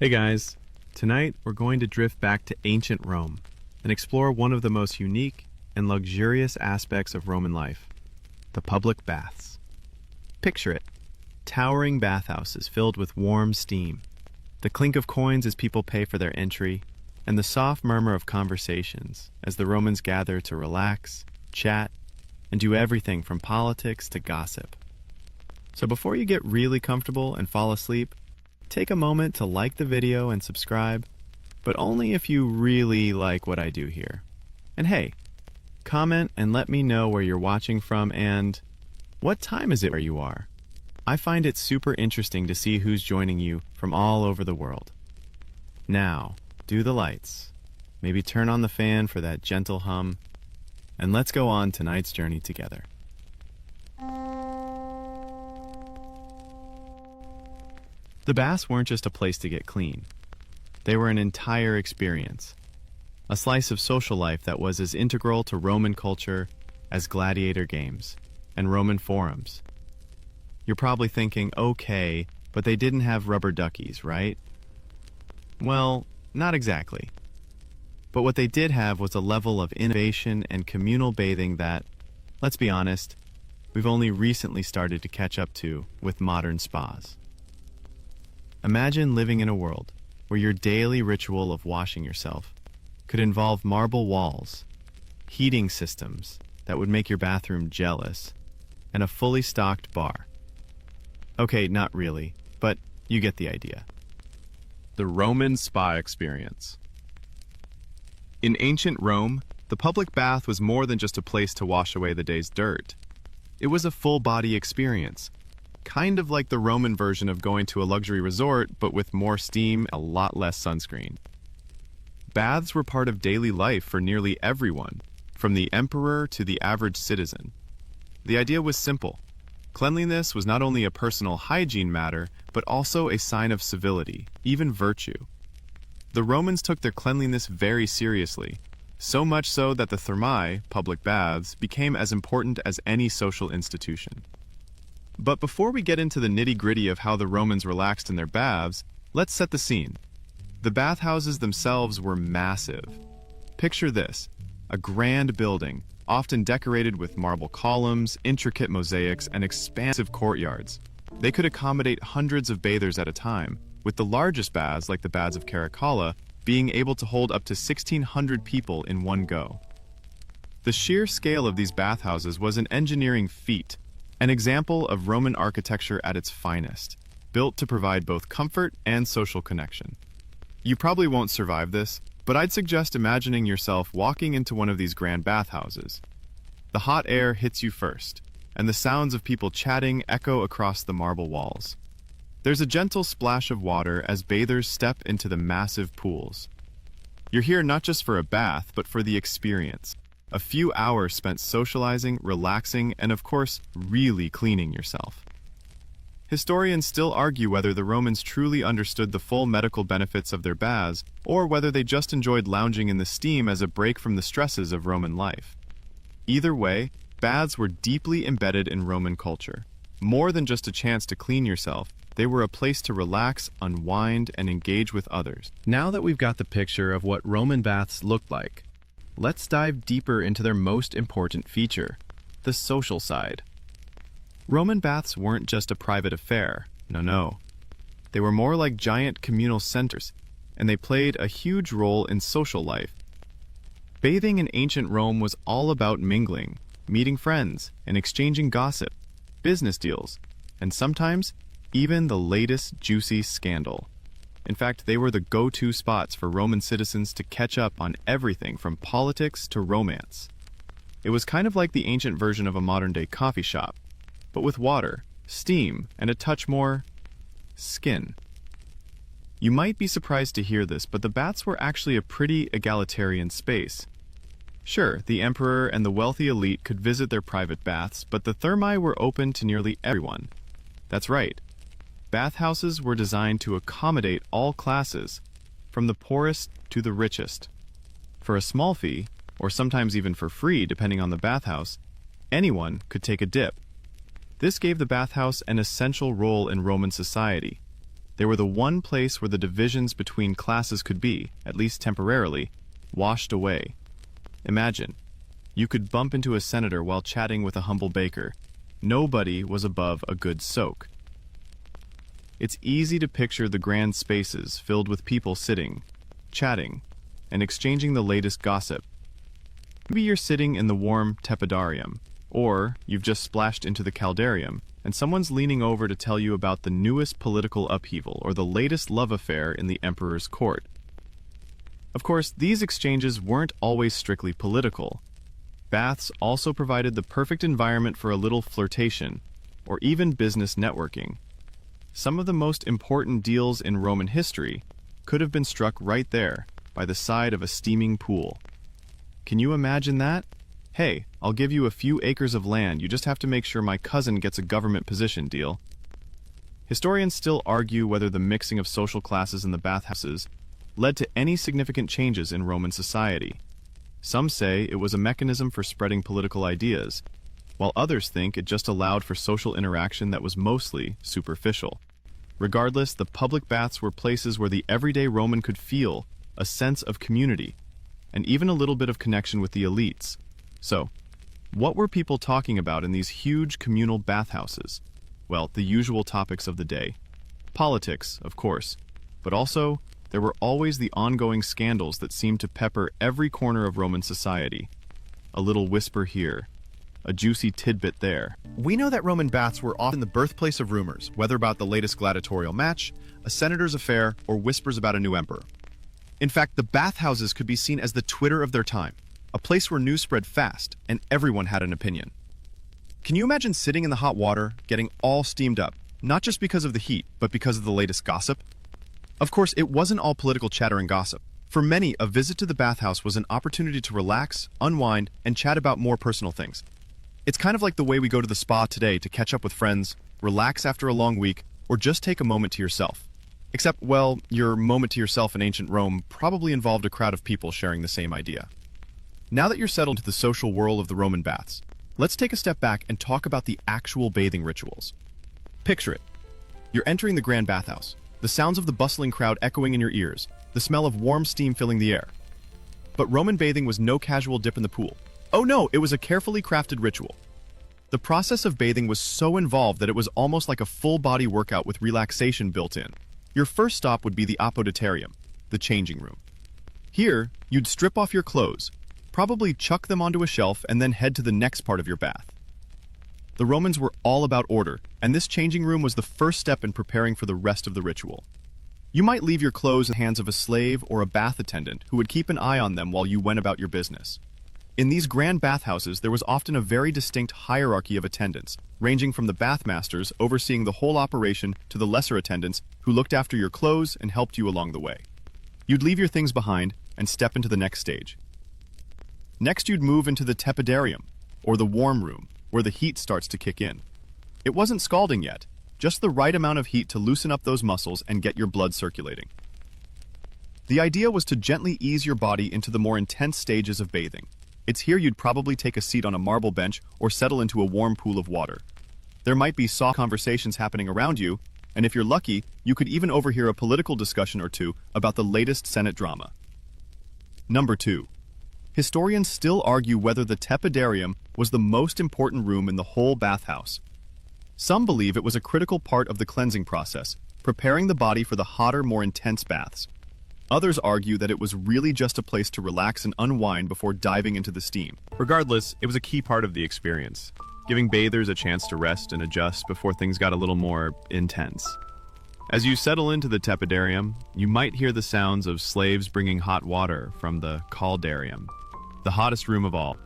Hey guys, tonight we're going to drift back to ancient Rome and explore one of the most unique and luxurious aspects of Roman life, the public baths. Picture it, towering bathhouses filled with warm steam, the clink of coins as people pay for their entry, and the soft murmur of conversations as the Romans gather to relax, chat, and do everything from politics to gossip. So before you get really comfortable and fall asleep, take a moment to like the video and subscribe, but only if you really like what I do here. And hey, comment and let me know where you're watching from and what time is it where you are. I find it super interesting to see who's joining you from all over the world. Now, do the lights, maybe turn on the fan for that gentle hum, and let's go on tonight's journey together. The baths weren't just a place to get clean. They were an entire experience, a slice of social life that was as integral to Roman culture as gladiator games and Roman forums. You're probably thinking, okay, but they didn't have rubber duckies, right? Well, not exactly. But what they did have was a level of innovation and communal bathing that, let's be honest, we've only recently started to catch up to with modern spas. Imagine living in a world where your daily ritual of washing yourself could involve marble walls, heating systems that would make your bathroom jealous, and a fully stocked bar. Okay, not really, but you get the idea. The Roman spa experience. In ancient Rome, the public bath was more than just a place to wash away the day's dirt. It was a full-body experience, kind of like the Roman version of going to a luxury resort, but with more steam and a lot less sunscreen. Baths were part of daily life for nearly everyone, from the emperor to the average citizen. The idea was simple. Cleanliness was not only a personal hygiene matter, but also a sign of civility, even virtue. The Romans took their cleanliness very seriously, so much so that the thermae, public baths, became as important as any social institution. But before we get into the nitty-gritty of how the Romans relaxed in their baths, let's set the scene. The bathhouses themselves were massive. Picture this, a grand building, often decorated with marble columns, intricate mosaics, and expansive courtyards. They could accommodate hundreds of bathers at a time, with the largest baths, like the baths of Caracalla, being able to hold up to 1,600 people in one go. The sheer scale of these bathhouses was an engineering feat, an example of Roman architecture at its finest, built to provide both comfort and social connection. You probably won't survive this, but I'd suggest imagining yourself walking into one of these grand bathhouses. The hot air hits you first, and the sounds of people chatting echo across the marble walls. There's a gentle splash of water as bathers step into the massive pools. You're here not just for a bath, but for the experience. A few hours spent socializing, relaxing, and of course, really cleaning yourself. Historians still argue whether the Romans truly understood the full medical benefits of their baths, or whether they just enjoyed lounging in the steam as a break from the stresses of Roman life. Either way, baths were deeply embedded in Roman culture. More than just a chance to clean yourself, they were a place to relax, unwind, and engage with others. Now that we've got the picture of what Roman baths looked like, let's dive deeper into their most important feature, the social side. Roman baths weren't just a private affair, no. They were more like giant communal centers, and they played a huge role in social life. Bathing in ancient Rome was all about mingling, meeting friends, and exchanging gossip, business deals, and sometimes even the latest juicy scandal. In fact, they were the go-to spots for Roman citizens to catch up on everything from politics to romance. It was kind of like the ancient version of a modern-day coffee shop, but with water, steam, and a touch more skin. You might be surprised to hear this, but the baths were actually a pretty egalitarian space. Sure, the emperor and the wealthy elite could visit their private baths, but the thermae were open to nearly everyone. That's right. Bathhouses were designed to accommodate all classes, from the poorest to the richest. For a small fee, or sometimes even for free depending on the bathhouse, anyone could take a dip. This gave the bathhouse an essential role in Roman society. They were the one place where the divisions between classes could be, at least temporarily, washed away. Imagine, you could bump into a senator while chatting with a humble baker. Nobody was above a good soak. It's easy to picture the grand spaces filled with people sitting, chatting, and exchanging the latest gossip. Maybe you're sitting in the warm tepidarium, or you've just splashed into the caldarium, and someone's leaning over to tell you about the newest political upheaval or the latest love affair in the emperor's court. Of course, these exchanges weren't always strictly political. Baths also provided the perfect environment for a little flirtation, or even business networking. Some of the most important deals in Roman history could have been struck right there, by the side of a steaming pool. Can you imagine that? Hey, I'll give you a few acres of land, you just have to make sure my cousin gets a government position deal. Historians still argue whether the mixing of social classes in the bathhouses led to any significant changes in Roman society. Some say it was a mechanism for spreading political ideas, while others think it just allowed for social interaction that was mostly superficial. Regardless, the public baths were places where the everyday Roman could feel a sense of community, and even a little bit of connection with the elites. So, what were people talking about in these huge communal bathhouses? Well, the usual topics of the day. Politics, of course, but also, there were always the ongoing scandals that seemed to pepper every corner of Roman society. A little whisper here, a juicy tidbit there. We know that Roman baths were often the birthplace of rumors, whether about the latest gladiatorial match, a senator's affair, or whispers about a new emperor. In fact, the bathhouses could be seen as the Twitter of their time, a place where news spread fast and everyone had an opinion. Can you imagine sitting in the hot water, getting all steamed up, not just because of the heat, but because of the latest gossip? Of course, it wasn't all political chatter and gossip. For many, a visit to the bathhouse was an opportunity to relax, unwind, and chat about more personal things. It's kind of like the way we go to the spa today to catch up with friends, relax after a long week, or just take a moment to yourself. Except, well, your moment to yourself in ancient Rome probably involved a crowd of people sharing the same idea. Now that you're settled into the social whirl of the Roman baths, let's take a step back and talk about the actual bathing rituals. Picture it. You're entering the grand bathhouse, the sounds of the bustling crowd echoing in your ears, the smell of warm steam filling the air. But Roman bathing was no casual dip in the pool. Oh no, it was a carefully crafted ritual. The process of bathing was so involved that it was almost like a full-body workout with relaxation built in. Your first stop would be the apoditarium, the changing room. Here, you'd strip off your clothes, probably chuck them onto a shelf, and then head to the next part of your bath. The Romans were all about order, and this changing room was the first step in preparing for the rest of the ritual. You might leave your clothes in the hands of a slave or a bath attendant who would keep an eye on them while you went about your business. In these grand bathhouses, there was often a very distinct hierarchy of attendants, ranging from the bathmasters overseeing the whole operation to the lesser attendants who looked after your clothes and helped you along the way. You'd leave your things behind and step into the next stage. Next, you'd move into the tepidarium, or the warm room, where the heat starts to kick in. It wasn't scalding yet, just the right amount of heat to loosen up those muscles and get your blood circulating. The idea was to gently ease your body into the more intense stages of bathing. It's here you'd probably take a seat on a marble bench or settle into a warm pool of water. There might be soft conversations happening around you, and if you're lucky, you could even overhear a political discussion or two about the latest Senate drama. Number 2. Historians still argue whether the tepidarium was the most important room in the whole bathhouse. Some believe it was a critical part of the cleansing process, preparing the body for the hotter, more intense baths. Others argue that it was really just a place to relax and unwind before diving into the steam. Regardless, it was a key part of the experience, giving bathers a chance to rest and adjust before things got a little more intense. As you settle into the tepidarium, you might hear the sounds of slaves bringing hot water from the caldarium, the hottest room of all.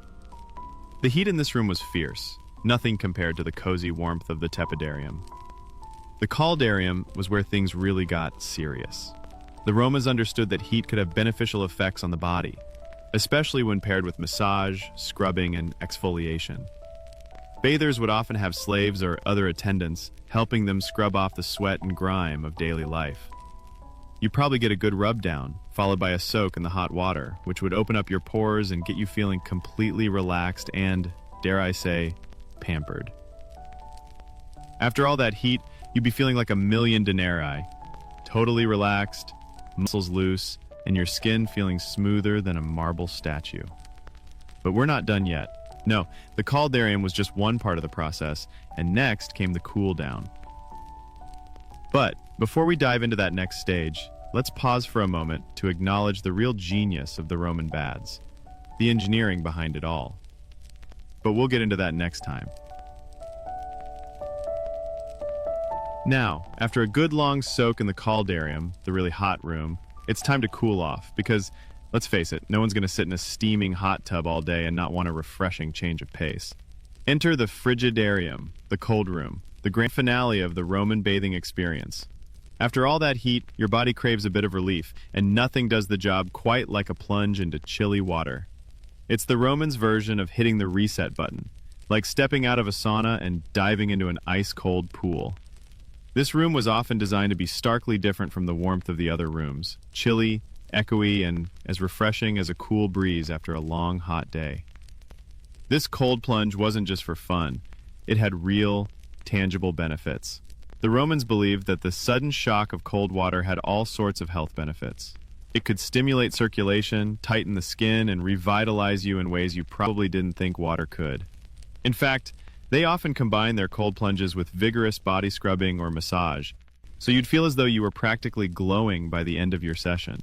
The heat in this room was fierce, nothing compared to the cozy warmth of the tepidarium. The caldarium was where things really got serious. The Romans understood that heat could have beneficial effects on the body, especially when paired with massage, scrubbing, and exfoliation. Bathers would often have slaves or other attendants helping them scrub off the sweat and grime of daily life. You'd probably get a good rub down, followed by a soak in the hot water, which would open up your pores and get you feeling completely relaxed and, dare I say, pampered. After all that heat, you'd be feeling like a million denarii. totally relaxed, muscles loose, and your skin feeling smoother than a marble statue. But we're not done yet. No, the caldarium was just one part of the process, and next came the cool down. But before we dive into that next stage, let's pause for a moment to acknowledge the real genius of the Roman baths, the engineering behind it all. But we'll get into that next time. Now, after a good long soak in the caldarium, the really hot room, it's time to cool off because, let's face it, no one's going to sit in a steaming hot tub all day and not want a refreshing change of pace. Enter the frigidarium, the cold room, the grand finale of the Roman bathing experience. After all that heat, your body craves a bit of relief, and nothing does the job quite like a plunge into chilly water. It's the Romans' version of hitting the reset button, like stepping out of a sauna and diving into an ice-cold pool. This room was often designed to be starkly different from the warmth of the other rooms, chilly, echoey, and as refreshing as a cool breeze after a long, hot day. This cold plunge wasn't just for fun. It had real, tangible benefits. The Romans believed that the sudden shock of cold water had all sorts of health benefits. It could stimulate circulation, tighten the skin, and revitalize you in ways you probably didn't think water could. In fact, they often combined their cold plunges with vigorous body scrubbing or massage, so you'd feel as though you were practically glowing by the end of your session.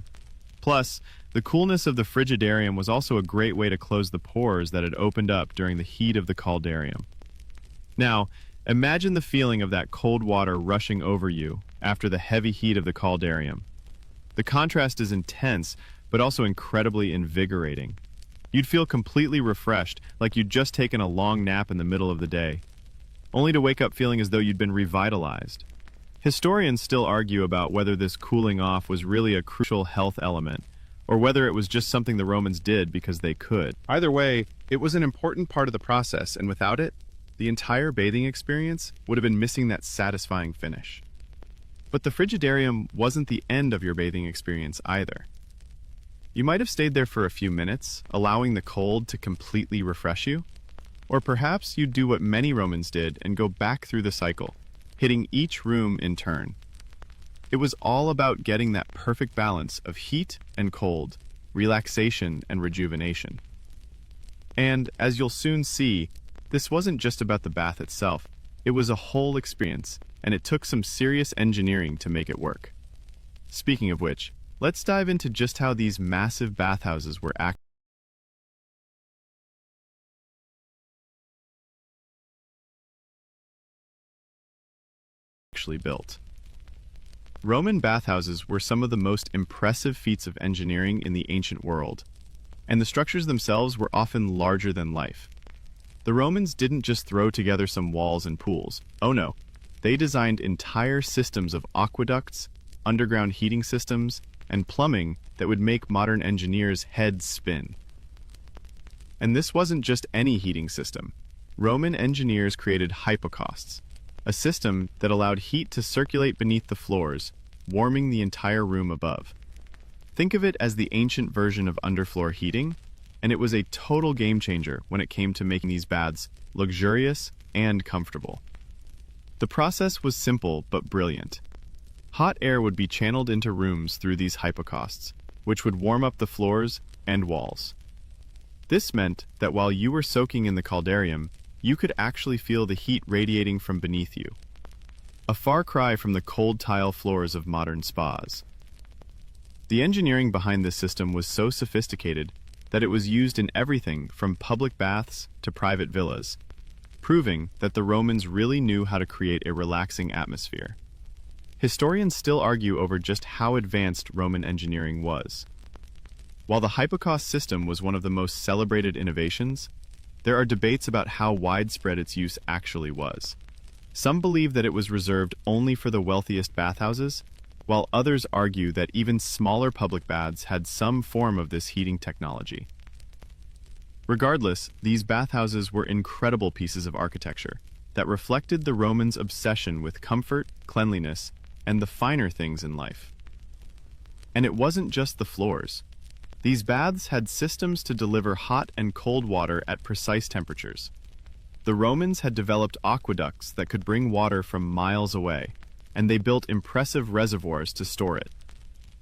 Plus, the coolness of the frigidarium was also a great way to close the pores that had opened up during the heat of the caldarium. Now, imagine the feeling of that cold water rushing over you after the heavy heat of the caldarium. The contrast is intense, but also incredibly invigorating. You'd feel completely refreshed, like you'd just taken a long nap in the middle of the day, only to wake up feeling as though you'd been revitalized. Historians still argue about whether this cooling off was really a crucial health element, or whether it was just something the Romans did because they could. Either way, it was an important part of the process, and without it, the entire bathing experience would have been missing that satisfying finish. But the frigidarium wasn't the end of your bathing experience either. You might have stayed there for a few minutes, allowing the cold to completely refresh you. Or perhaps you'd do what many Romans did and go back through the cycle, hitting each room in turn. It was all about getting that perfect balance of heat and cold, relaxation and rejuvenation. And as you'll soon see, this wasn't just about the bath itself. It was a whole experience, and it took some serious engineering to make it work. Speaking of which, let's dive into just how these massive bathhouses were actually built. Roman bathhouses were some of the most impressive feats of engineering in the ancient world, and the structures themselves were often larger than life. The Romans didn't just throw together some walls and pools. Oh no, they designed entire systems of aqueducts, underground heating systems, and plumbing that would make modern engineers' heads spin. And this wasn't just any heating system. Roman engineers created hypocausts, a system that allowed heat to circulate beneath the floors, warming the entire room above. Think of it as the ancient version of underfloor heating, and it was a total game changer when it came to making these baths luxurious and comfortable. The process was simple but brilliant. Hot air would be channeled into rooms through these hypocausts, which would warm up the floors and walls. This meant that while you were soaking in the caldarium, you could actually feel the heat radiating from beneath you. A far cry from the cold tile floors of modern spas. The engineering behind this system was so sophisticated that it was used in everything from public baths to private villas, proving that the Romans really knew how to create a relaxing atmosphere. Historians still argue over just how advanced Roman engineering was. While the hypocaust system was one of the most celebrated innovations, there are debates about how widespread its use actually was. Some believe that it was reserved only for the wealthiest bathhouses, while others argue that even smaller public baths had some form of this heating technology. Regardless, these bathhouses were incredible pieces of architecture that reflected the Romans' obsession with comfort, cleanliness, and the finer things in life. And it wasn't just the floors. These baths had systems to deliver hot and cold water at precise temperatures. The Romans had developed aqueducts that could bring water from miles away, and they built impressive reservoirs to store it.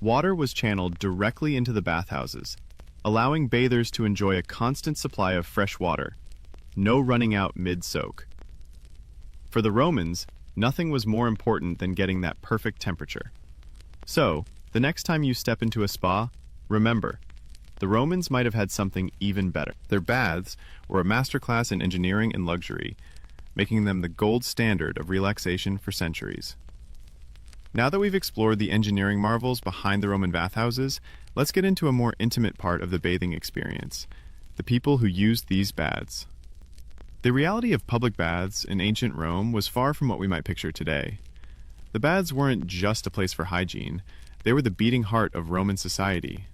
Water was channeled directly into the bathhouses, allowing bathers to enjoy a constant supply of fresh water. No running out mid-soak. For the Romans, nothing was more important than getting that perfect temperature. So, the next time you step into a spa, remember, the Romans might have had something even better. Their baths were a masterclass in engineering and luxury, making them the gold standard of relaxation for centuries. Now that we've explored the engineering marvels behind the Roman bathhouses, let's get into a more intimate part of the bathing experience, the people who used these baths. The reality of public baths in ancient Rome was far from what we might picture today. The baths weren't just a place for hygiene, they were the beating heart of Roman society.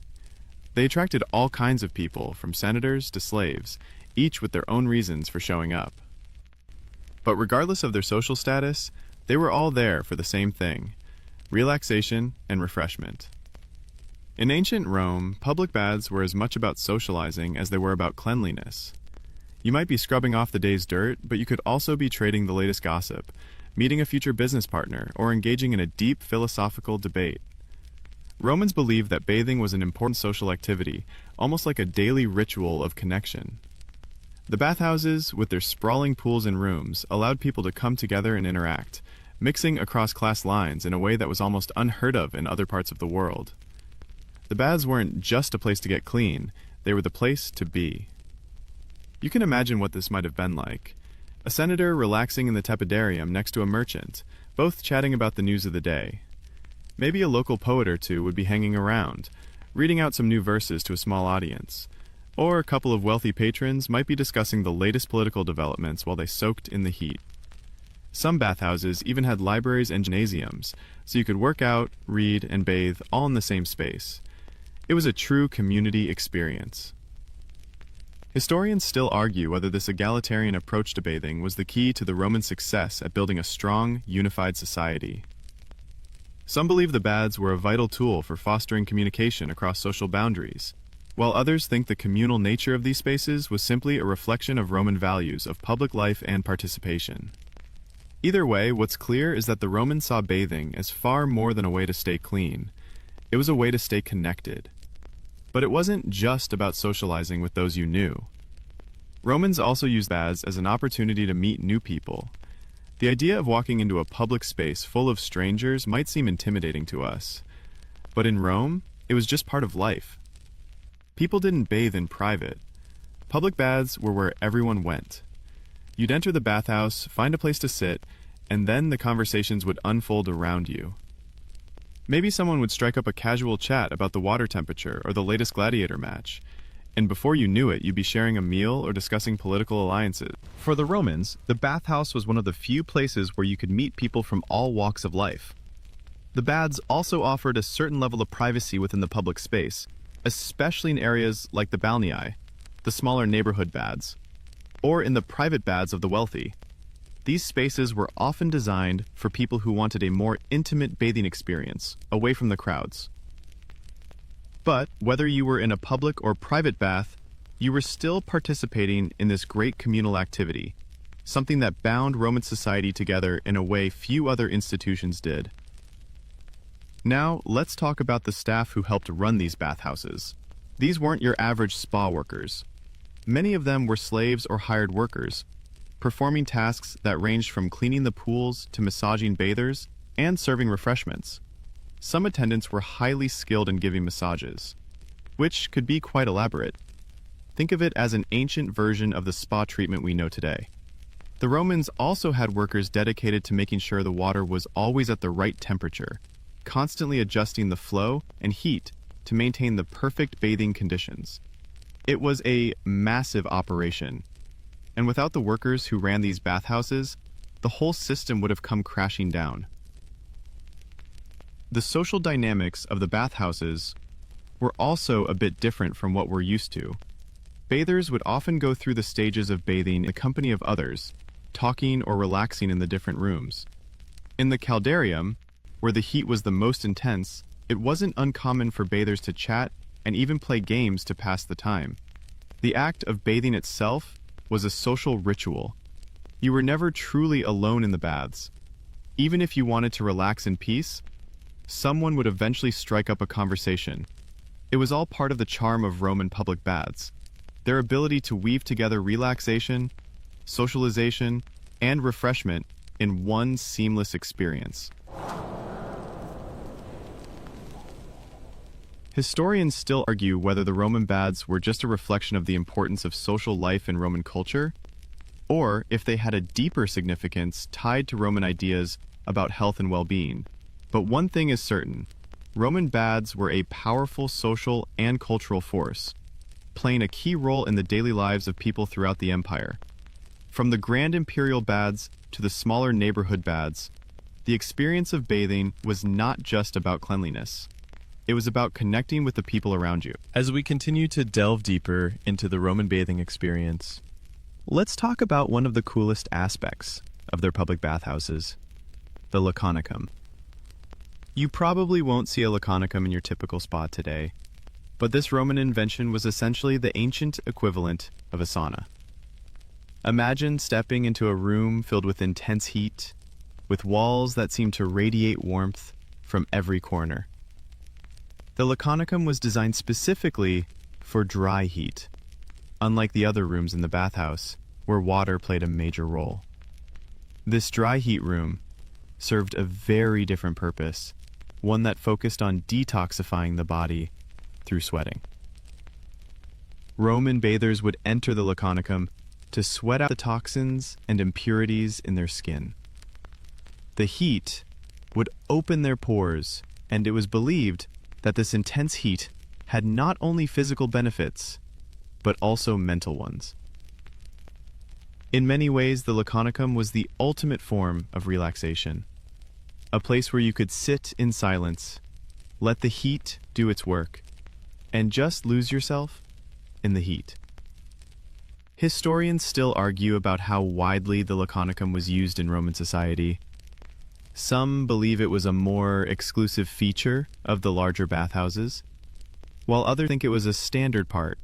They attracted all kinds of people, from senators to slaves, each with their own reasons for showing up. But regardless of their social status, they were all there for the same thing: relaxation and refreshment. In ancient Rome, public baths were as much about socializing as they were about cleanliness. You might be scrubbing off the day's dirt, but you could also be trading the latest gossip, meeting a future business partner, or engaging in a deep philosophical debate. Romans believed that bathing was an important social activity, almost like a daily ritual of connection. The bathhouses, with their sprawling pools and rooms, allowed people to come together and interact, mixing across class lines in a way that was almost unheard of in other parts of the world. The baths weren't just a place to get clean, they were the place to be. You can imagine what this might have been like. A senator relaxing in the tepidarium next to a merchant, both chatting about the news of the day. Maybe a local poet or two would be hanging around, reading out some new verses to a small audience. Or a couple of wealthy patrons might be discussing the latest political developments while they soaked in the heat. Some bathhouses even had libraries and gymnasiums, so you could work out, read, and bathe all in the same space. It was a true community experience. Historians still argue whether this egalitarian approach to bathing was the key to the Roman success at building a strong, unified society. Some believe the baths were a vital tool for fostering communication across social boundaries, while others think the communal nature of these spaces was simply a reflection of Roman values of public life and participation. Either way, what's clear is that the Romans saw bathing as far more than a way to stay clean. It was a way to stay connected. But it wasn't just about socializing with those you knew. Romans also used baths as an opportunity to meet new people. The idea of walking into a public space full of strangers might seem intimidating to us. But in Rome, it was just part of life. People didn't bathe in private. Public baths were where everyone went. You'd enter the bathhouse, find a place to sit, and then the conversations would unfold around you. Maybe someone would strike up a casual chat about the water temperature or the latest gladiator match, and before you knew it, you'd be sharing a meal or discussing political alliances. For the Romans, the bathhouse was one of the few places where you could meet people from all walks of life. The baths also offered a certain level of privacy within the public space, especially in areas like the balnei, the smaller neighborhood baths, or in the private baths of the wealthy. These spaces were often designed for people who wanted a more intimate bathing experience, away from the crowds. But whether you were in a public or private bath, you were still participating in this great communal activity, something that bound Roman society together in a way few other institutions did. Now, let's talk about the staff who helped run these bathhouses. These weren't your average spa workers. Many of them were slaves or hired workers, performing tasks that ranged from cleaning the pools to massaging bathers and serving refreshments. Some attendants were highly skilled in giving massages, which could be quite elaborate. Think of it as an ancient version of the spa treatment we know today. The Romans also had workers dedicated to making sure the water was always at the right temperature, constantly adjusting the flow and heat to maintain the perfect bathing conditions. It was a massive operation, and without the workers who ran these bathhouses, the whole system would have come crashing down. The social dynamics of the bathhouses were also a bit different from what we're used to. Bathers would often go through the stages of bathing in the company of others, talking or relaxing in the different rooms. In the caldarium, where the heat was the most intense, it wasn't uncommon for bathers to chat and even play games to pass the time. The act of bathing itself was a social ritual. You were never truly alone in the baths. Even if you wanted to relax in peace, someone would eventually strike up a conversation. It was all part of the charm of Roman public baths. Their ability to weave together relaxation, socialization, and refreshment in one seamless experience. Historians still argue whether the Roman baths were just a reflection of the importance of social life in Roman culture, or if they had a deeper significance tied to Roman ideas about health and well-being. But one thing is certain: Roman baths were a powerful social and cultural force, playing a key role in the daily lives of people throughout the empire. From the grand imperial baths to the smaller neighborhood baths, the experience of bathing was not just about cleanliness. It was about connecting with the people around you. As we continue to delve deeper into the Roman bathing experience, let's talk about one of the coolest aspects of their public bathhouses: the laconicum. You probably won't see a laconicum in your typical spa today, but this Roman invention was essentially the ancient equivalent of a sauna. Imagine stepping into a room filled with intense heat, with walls that seem to radiate warmth from every corner. The laconicum was designed specifically for dry heat, unlike the other rooms in the bathhouse, where water played a major role. This dry heat room served a very different purpose, one that focused on detoxifying the body through sweating. Roman bathers would enter the laconicum to sweat out the toxins and impurities in their skin. The heat would open their pores, and it was believed that this intense heat had not only physical benefits, but also mental ones. In many ways, the laconicum was the ultimate form of relaxation, a place where you could sit in silence, let the heat do its work, and just lose yourself in the heat. Historians still argue about how widely the laconicum was used in Roman society. Some believe it was a more exclusive feature of the larger bathhouses, while others think it was a standard part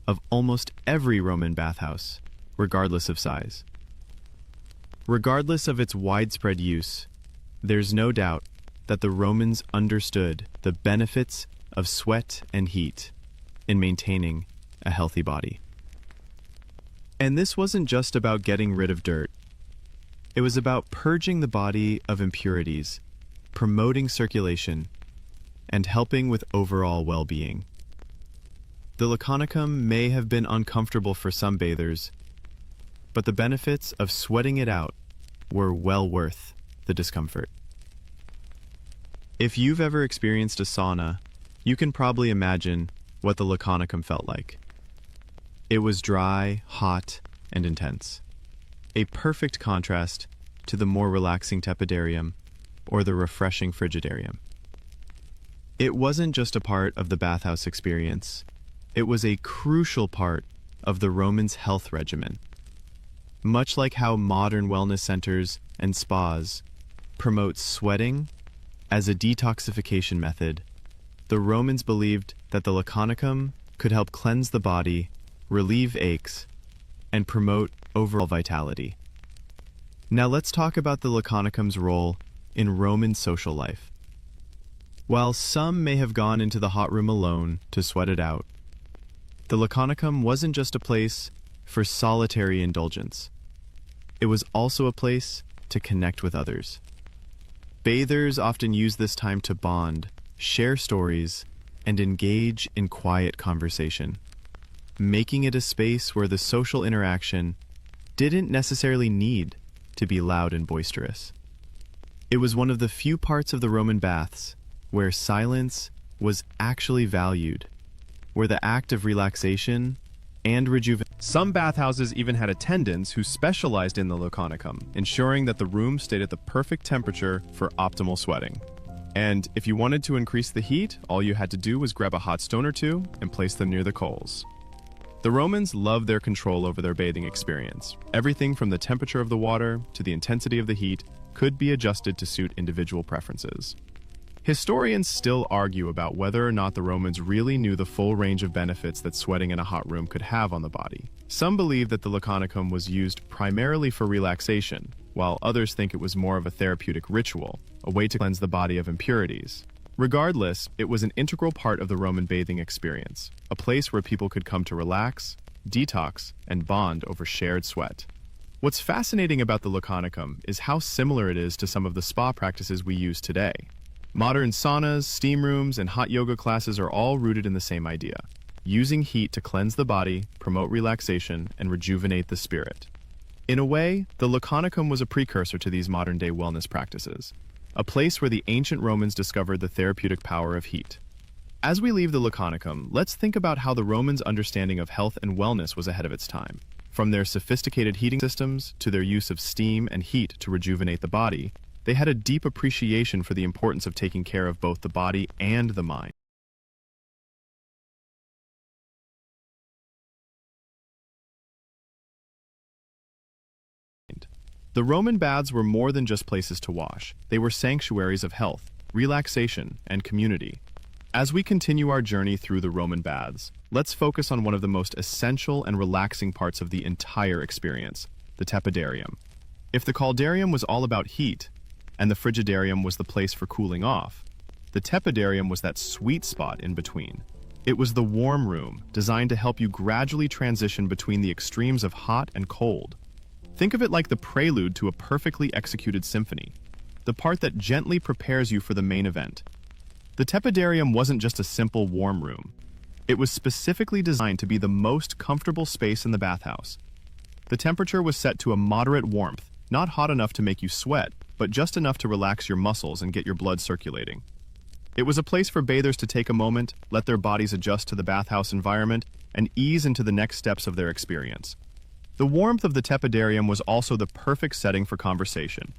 of almost every Roman bathhouse, regardless of size. Regardless of its widespread use, there's no doubt that the Romans understood the benefits of sweat and heat in maintaining a healthy body. And this wasn't just about getting rid of dirt. It was about purging the body of impurities, promoting circulation, and helping with overall well-being. The laconicum may have been uncomfortable for some bathers, but the benefits of sweating it out were well worth the discomfort. If you've ever experienced a sauna, you can probably imagine what the laconicum felt like. It was dry, hot, and intense. A perfect contrast to the more relaxing tepidarium or the refreshing frigidarium. It wasn't just a part of the bathhouse experience. It was a crucial part of the Romans' health regimen. Much like how modern wellness centers and spas promote sweating as a detoxification method, the Romans believed that the laconicum could help cleanse the body, relieve aches, and promote overall vitality. Now let's talk about the laconicum's role in Roman social life. While some may have gone into the hot room alone to sweat it out, the laconicum wasn't just a place for solitary indulgence. It was also a place to connect with others. Bathers often use this time to bond, share stories, and engage in quiet conversation, making it a space where the social interaction didn't necessarily need to be loud and boisterous. It was one of the few parts of the Roman baths where silence was actually valued, where the act of relaxation and rejuvenation. Some bathhouses even had attendants who specialized in the laconicum, ensuring that the room stayed at the perfect temperature for optimal sweating. And if you wanted to increase the heat, all you had to do was grab a hot stone or two and place them near the coals. The Romans loved their control over their bathing experience. Everything from the temperature of the water to the intensity of the heat could be adjusted to suit individual preferences. Historians still argue about whether or not the Romans really knew the full range of benefits that sweating in a hot room could have on the body. Some believe that the laconicum was used primarily for relaxation, while others think it was more of a therapeutic ritual, a way to cleanse the body of impurities. Regardless, it was an integral part of the Roman bathing experience, a place where people could come to relax, detox, and bond over shared sweat. What's fascinating about the Laconicum is how similar it is to some of the spa practices we use today. Modern saunas, steam rooms, and hot yoga classes are all rooted in the same idea: using heat to cleanse the body, promote relaxation, and rejuvenate the spirit. In a way, the Laconicum was a precursor to these modern-day wellness practices, a place where the ancient Romans discovered the therapeutic power of heat. As we leave the Laconicum, let's think about how the Romans' understanding of health and wellness was ahead of its time. From their sophisticated heating systems to their use of steam and heat to rejuvenate the body, they had a deep appreciation for the importance of taking care of both the body and the mind. The Roman baths were more than just places to wash. They were sanctuaries of health, relaxation, and community. As we continue our journey through the Roman baths, let's focus on one of the most essential and relaxing parts of the entire experience, the tepidarium. If the caldarium was all about heat, and the frigidarium was the place for cooling off, the tepidarium was that sweet spot in between. It was the warm room, designed to help you gradually transition between the extremes of hot and cold. Think of it like the prelude to a perfectly executed symphony, the part that gently prepares you for the main event. The tepidarium wasn't just a simple warm room. It was specifically designed to be the most comfortable space in the bathhouse. The temperature was set to a moderate warmth, not hot enough to make you sweat, but just enough to relax your muscles and get your blood circulating. It was a place for bathers to take a moment, let their bodies adjust to the bathhouse environment, and ease into the next steps of their experience. The warmth of the tepidarium was also the perfect setting for conversation.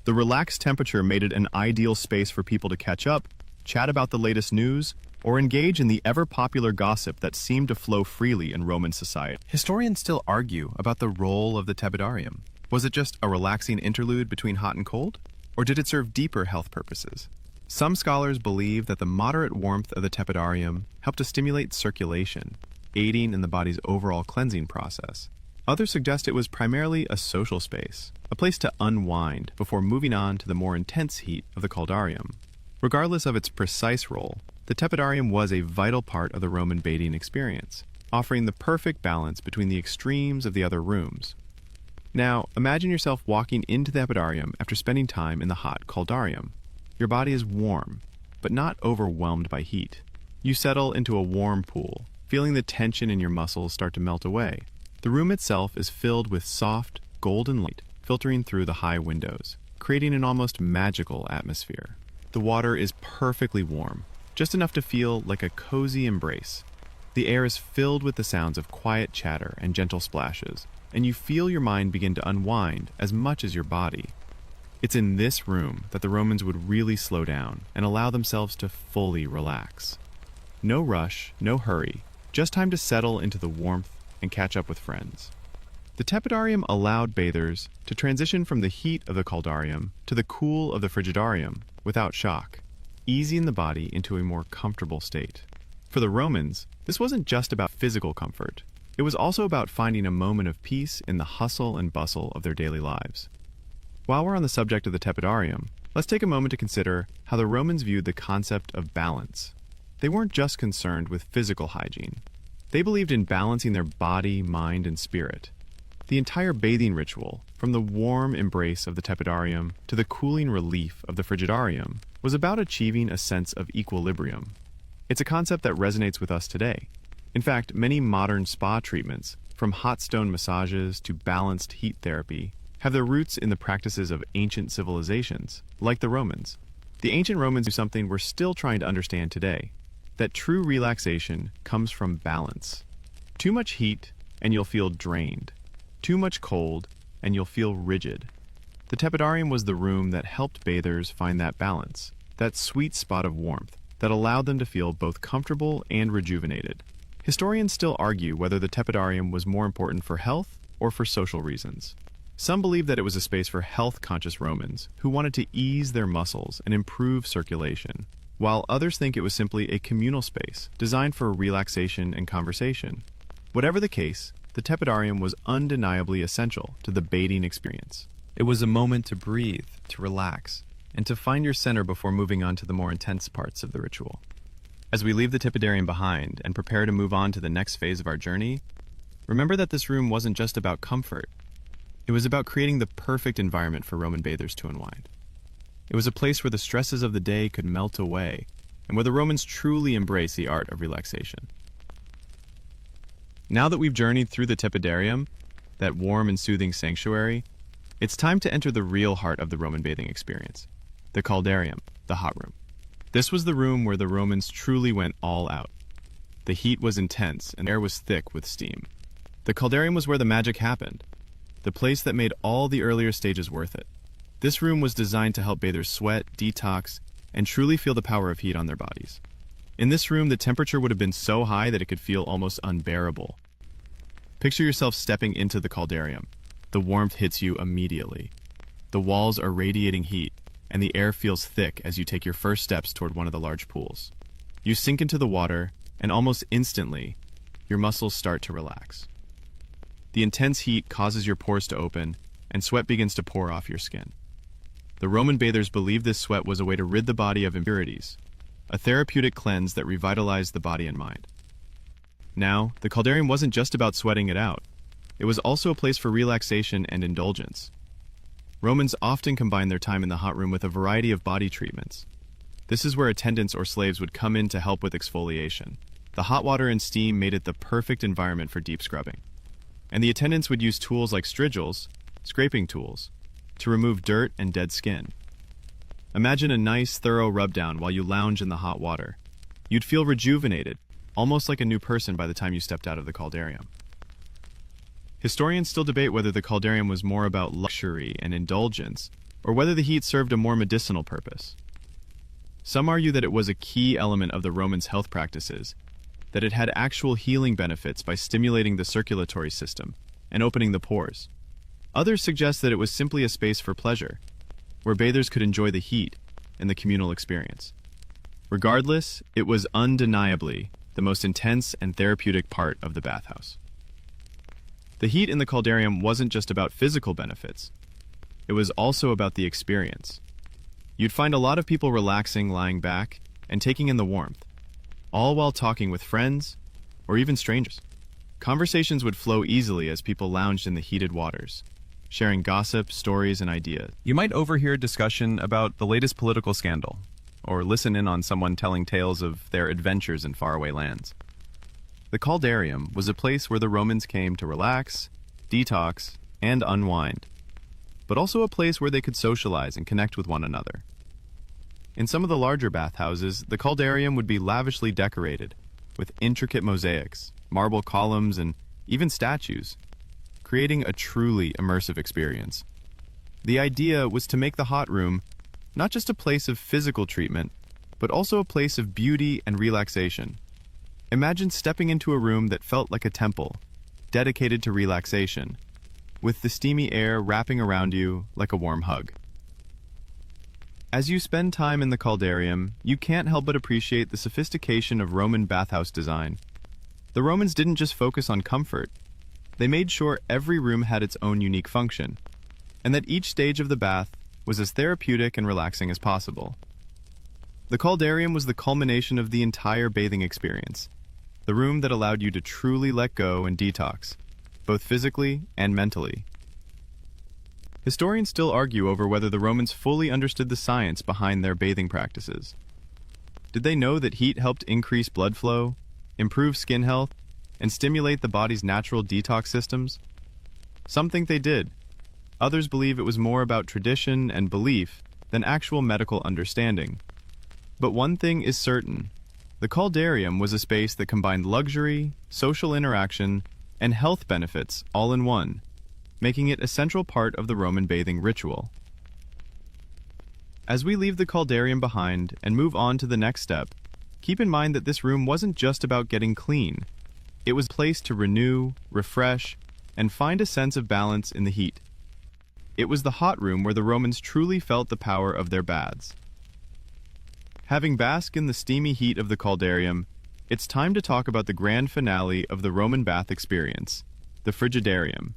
The relaxed temperature made it an ideal space for people to catch up, chat about the latest news, or engage in the ever-popular gossip that seemed to flow freely in Roman society. Historians still argue about the role of the tepidarium. Was it just a relaxing interlude between hot and cold? Or did it serve deeper health purposes? Some scholars believe that the moderate warmth of the tepidarium helped to stimulate circulation, aiding in the body's overall cleansing process. Others suggest it was primarily a social space, a place to unwind before moving on to the more intense heat of the caldarium. Regardless of its precise role, the tepidarium was a vital part of the Roman bathing experience, offering the perfect balance between the extremes of the other rooms. Now, imagine yourself walking into the tepidarium after spending time in the hot caldarium. Your body is warm, but not overwhelmed by heat. You settle into a warm pool, feeling the tension in your muscles start to melt away. The room itself is filled with soft, golden light filtering through the high windows, creating an almost magical atmosphere. The water is perfectly warm, just enough to feel like a cozy embrace. The air is filled with the sounds of quiet chatter and gentle splashes, and you feel your mind begin to unwind as much as your body. It's in this room that the Romans would really slow down and allow themselves to fully relax. No rush, no hurry, just time to settle into the warmth and catch up with friends. The tepidarium allowed bathers to transition from the heat of the caldarium to the cool of the frigidarium without shock, easing the body into a more comfortable state. For the Romans, this wasn't just about physical comfort. It was also about finding a moment of peace in the hustle and bustle of their daily lives. While we're on the subject of the tepidarium, let's take a moment to consider how the Romans viewed the concept of balance. They weren't just concerned with physical hygiene. They believed in balancing their body, mind, and spirit. The entire bathing ritual, from the warm embrace of the tepidarium to the cooling relief of the frigidarium, was about achieving a sense of equilibrium. It's a concept that resonates with us today. In fact, many modern spa treatments, from hot stone massages to balanced heat therapy, have their roots in the practices of ancient civilizations, like the Romans. The ancient Romans knew something we're still trying to understand today, that true relaxation comes from balance. Too much heat, and you'll feel drained. Too much cold, and you'll feel rigid. The tepidarium was the room that helped bathers find that balance, that sweet spot of warmth that allowed them to feel both comfortable and rejuvenated. Historians still argue whether the tepidarium was more important for health or for social reasons. Some believe that it was a space for health-conscious Romans who wanted to ease their muscles and improve circulation, while others think it was simply a communal space designed for relaxation and conversation. Whatever the case, the tepidarium was undeniably essential to the bathing experience. It was a moment to breathe, to relax, and to find your center before moving on to the more intense parts of the ritual. As we leave the Tepidarium behind and prepare to move on to the next phase of our journey, remember that this room wasn't just about comfort. It was about creating the perfect environment for Roman bathers to unwind. It was a place where the stresses of the day could melt away, and where the Romans truly embraced the art of relaxation. Now that we've journeyed through the Tepidarium, that warm and soothing sanctuary, it's time to enter the real heart of the Roman bathing experience, the caldarium, the hot room. This was the room where the Romans truly went all out. The heat was intense and the air was thick with steam. The caldarium was where the magic happened, the place that made all the earlier stages worth it. This room was designed to help bathers sweat, detox, and truly feel the power of heat on their bodies. In this room, the temperature would have been so high that it could feel almost unbearable. Picture yourself stepping into the caldarium. The warmth hits you immediately. The walls are radiating heat, and the air feels thick as you take your first steps toward one of the large pools. You sink into the water, and almost instantly, your muscles start to relax. The intense heat causes your pores to open, and sweat begins to pour off your skin. The Roman bathers believed this sweat was a way to rid the body of impurities, a therapeutic cleanse that revitalized the body and mind. Now, the caldarium wasn't just about sweating it out. It was also a place for relaxation and indulgence. Romans often combined their time in the hot room with a variety of body treatments. This is where attendants or slaves would come in to help with exfoliation. The hot water and steam made it the perfect environment for deep scrubbing. And the attendants would use tools like strigils, scraping tools, to remove dirt and dead skin. Imagine a nice, thorough rub-down while you lounge in the hot water. You'd feel rejuvenated, almost like a new person by the time you stepped out of the caldarium. Historians still debate whether the caldarium was more about luxury and indulgence, or whether the heat served a more medicinal purpose. Some argue that it was a key element of the Romans' health practices, that it had actual healing benefits by stimulating the circulatory system and opening the pores. Others suggest that it was simply a space for pleasure, where bathers could enjoy the heat and the communal experience. Regardless, it was undeniably the most intense and therapeutic part of the bathhouse. The heat in the caldarium wasn't just about physical benefits. It was also about the experience. You'd find a lot of people relaxing, lying back, and taking in the warmth, all while talking with friends or even strangers. Conversations would flow easily as people lounged in the heated waters, sharing gossip, stories, and ideas. You might overhear a discussion about the latest political scandal, or listen in on someone telling tales of their adventures in faraway lands. The caldarium was a place where the Romans came to relax, detox, and unwind, but also a place where they could socialize and connect with one another. In some of the larger bathhouses, the caldarium would be lavishly decorated with intricate mosaics, marble columns, and even statues, creating a truly immersive experience. The idea was to make the hot room not just a place of physical treatment, but also a place of beauty and relaxation. Imagine stepping into a room that felt like a temple, dedicated to relaxation, with the steamy air wrapping around you like a warm hug. As you spend time in the caldarium, you can't help but appreciate the sophistication of Roman bathhouse design. The Romans didn't just focus on comfort. They made sure every room had its own unique function, and that each stage of the bath was as therapeutic and relaxing as possible. The caldarium was the culmination of the entire bathing experience, the room that allowed you to truly let go and detox, both physically and mentally. Historians still argue over whether the Romans fully understood the science behind their bathing practices. Did they know that heat helped increase blood flow, improve skin health, and stimulate the body's natural detox systems? Some think they did. Others believe it was more about tradition and belief than actual medical understanding. But one thing is certain. The caldarium was a space that combined luxury, social interaction, and health benefits all in one, making it a central part of the Roman bathing ritual. As we leave the caldarium behind and move on to the next step, keep in mind that this room wasn't just about getting clean. It was a place to renew, refresh, and find a sense of balance in the heat. It was the hot room where the Romans truly felt the power of their baths. Having basked in the steamy heat of the caldarium, it's time to talk about the grand finale of the Roman bath experience, the frigidarium.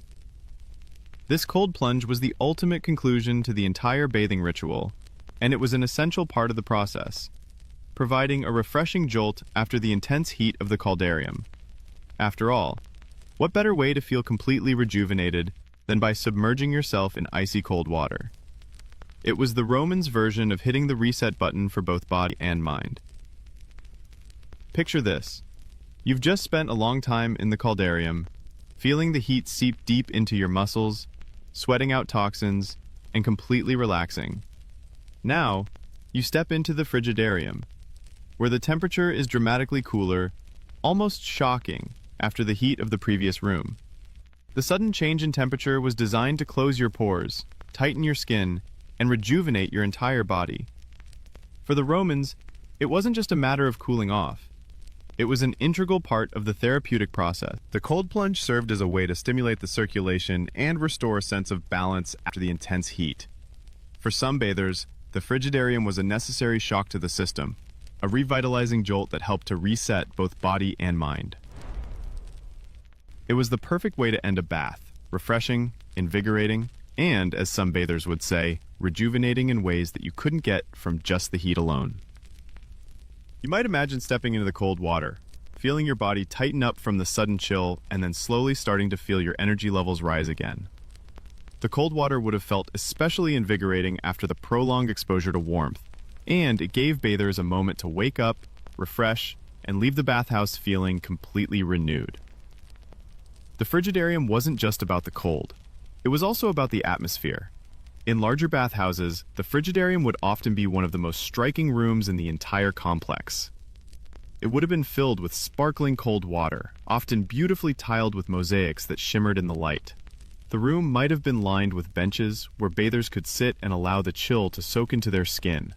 This cold plunge was the ultimate conclusion to the entire bathing ritual, and it was an essential part of the process, providing a refreshing jolt after the intense heat of the caldarium. After all, what better way to feel completely rejuvenated than by submerging yourself in icy cold water? It was the Romans' version of hitting the reset button for both body and mind. Picture this. You've just spent a long time in the caldarium, feeling the heat seep deep into your muscles, sweating out toxins, and completely relaxing. Now, you step into the frigidarium, where the temperature is dramatically cooler, almost shocking after the heat of the previous room. The sudden change in temperature was designed to close your pores, tighten your skin, and rejuvenate your entire body. For the Romans, it wasn't just a matter of cooling off. It was an integral part of the therapeutic process. The cold plunge served as a way to stimulate the circulation and restore a sense of balance after the intense heat. For some bathers, the frigidarium was a necessary shock to the system, a revitalizing jolt that helped to reset both body and mind. It was the perfect way to end a bath, refreshing, invigorating, and, as some bathers would say, rejuvenating in ways that you couldn't get from just the heat alone. You might imagine stepping into the cold water, feeling your body tighten up from the sudden chill, and then slowly starting to feel your energy levels rise again. The cold water would have felt especially invigorating after the prolonged exposure to warmth, and it gave bathers a moment to wake up, refresh, and leave the bathhouse feeling completely renewed. The frigidarium wasn't just about the cold. It was also about the atmosphere. In larger bathhouses, the frigidarium would often be one of the most striking rooms in the entire complex. It would have been filled with sparkling cold water, often beautifully tiled with mosaics that shimmered in the light. The room might have been lined with benches where bathers could sit and allow the chill to soak into their skin,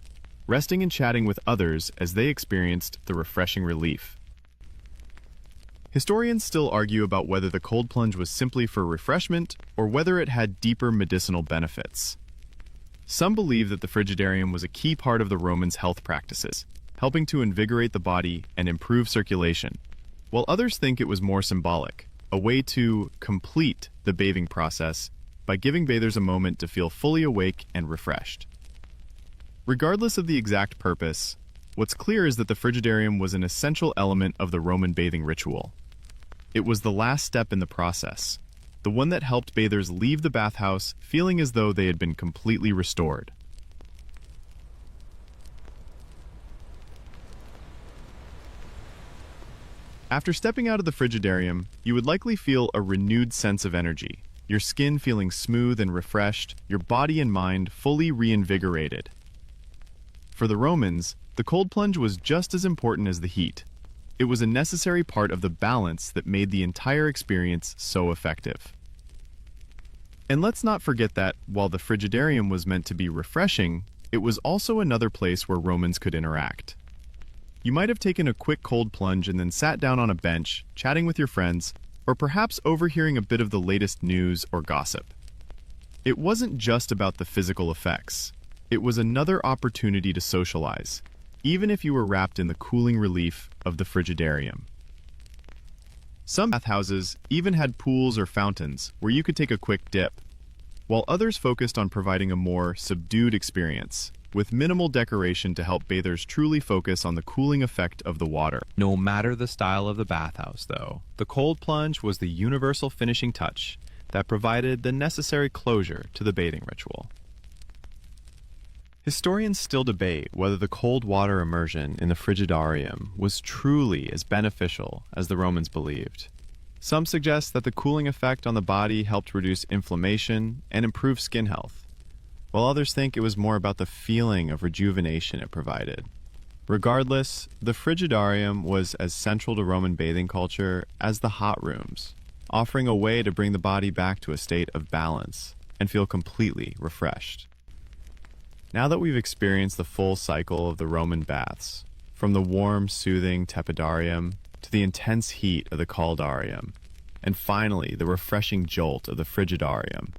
resting and chatting with others as they experienced the refreshing relief. Historians still argue about whether the cold plunge was simply for refreshment or whether it had deeper medicinal benefits. Some believe that the frigidarium was a key part of the Romans' health practices, helping to invigorate the body and improve circulation, while others think it was more symbolic, a way to complete the bathing process by giving bathers a moment to feel fully awake and refreshed. Regardless of the exact purpose, what's clear is that the frigidarium was an essential element of the Roman bathing ritual. It was the last step in the process, the one that helped bathers leave the bathhouse feeling as though they had been completely restored. After stepping out of the frigidarium, you would likely feel a renewed sense of energy, your skin feeling smooth and refreshed, your body and mind fully reinvigorated. For the Romans, the cold plunge was just as important as the heat. It was a necessary part of the balance that made the entire experience so effective. And let's not forget that, while the frigidarium was meant to be refreshing, it was also another place where Romans could interact. You might have taken a quick cold plunge and then sat down on a bench, chatting with your friends, or perhaps overhearing a bit of the latest news or gossip. It wasn't just about the physical effects. It was another opportunity to socialize, even if you were wrapped in the cooling relief of the frigidarium. Some bathhouses even had pools or fountains where you could take a quick dip, while others focused on providing a more subdued experience, with minimal decoration to help bathers truly focus on the cooling effect of the water. No matter the style of the bathhouse, though, the cold plunge was the universal finishing touch that provided the necessary closure to the bathing ritual. Historians still debate whether the cold water immersion in the frigidarium was truly as beneficial as the Romans believed. Some suggest that the cooling effect on the body helped reduce inflammation and improve skin health, while others think it was more about the feeling of rejuvenation it provided. Regardless, the frigidarium was as central to Roman bathing culture as the hot rooms, offering a way to bring the body back to a state of balance and feel completely refreshed. Now that we've experienced the full cycle of the Roman baths, from the warm, soothing tepidarium to the intense heat of the caldarium, and finally the refreshing jolt of the frigidarium,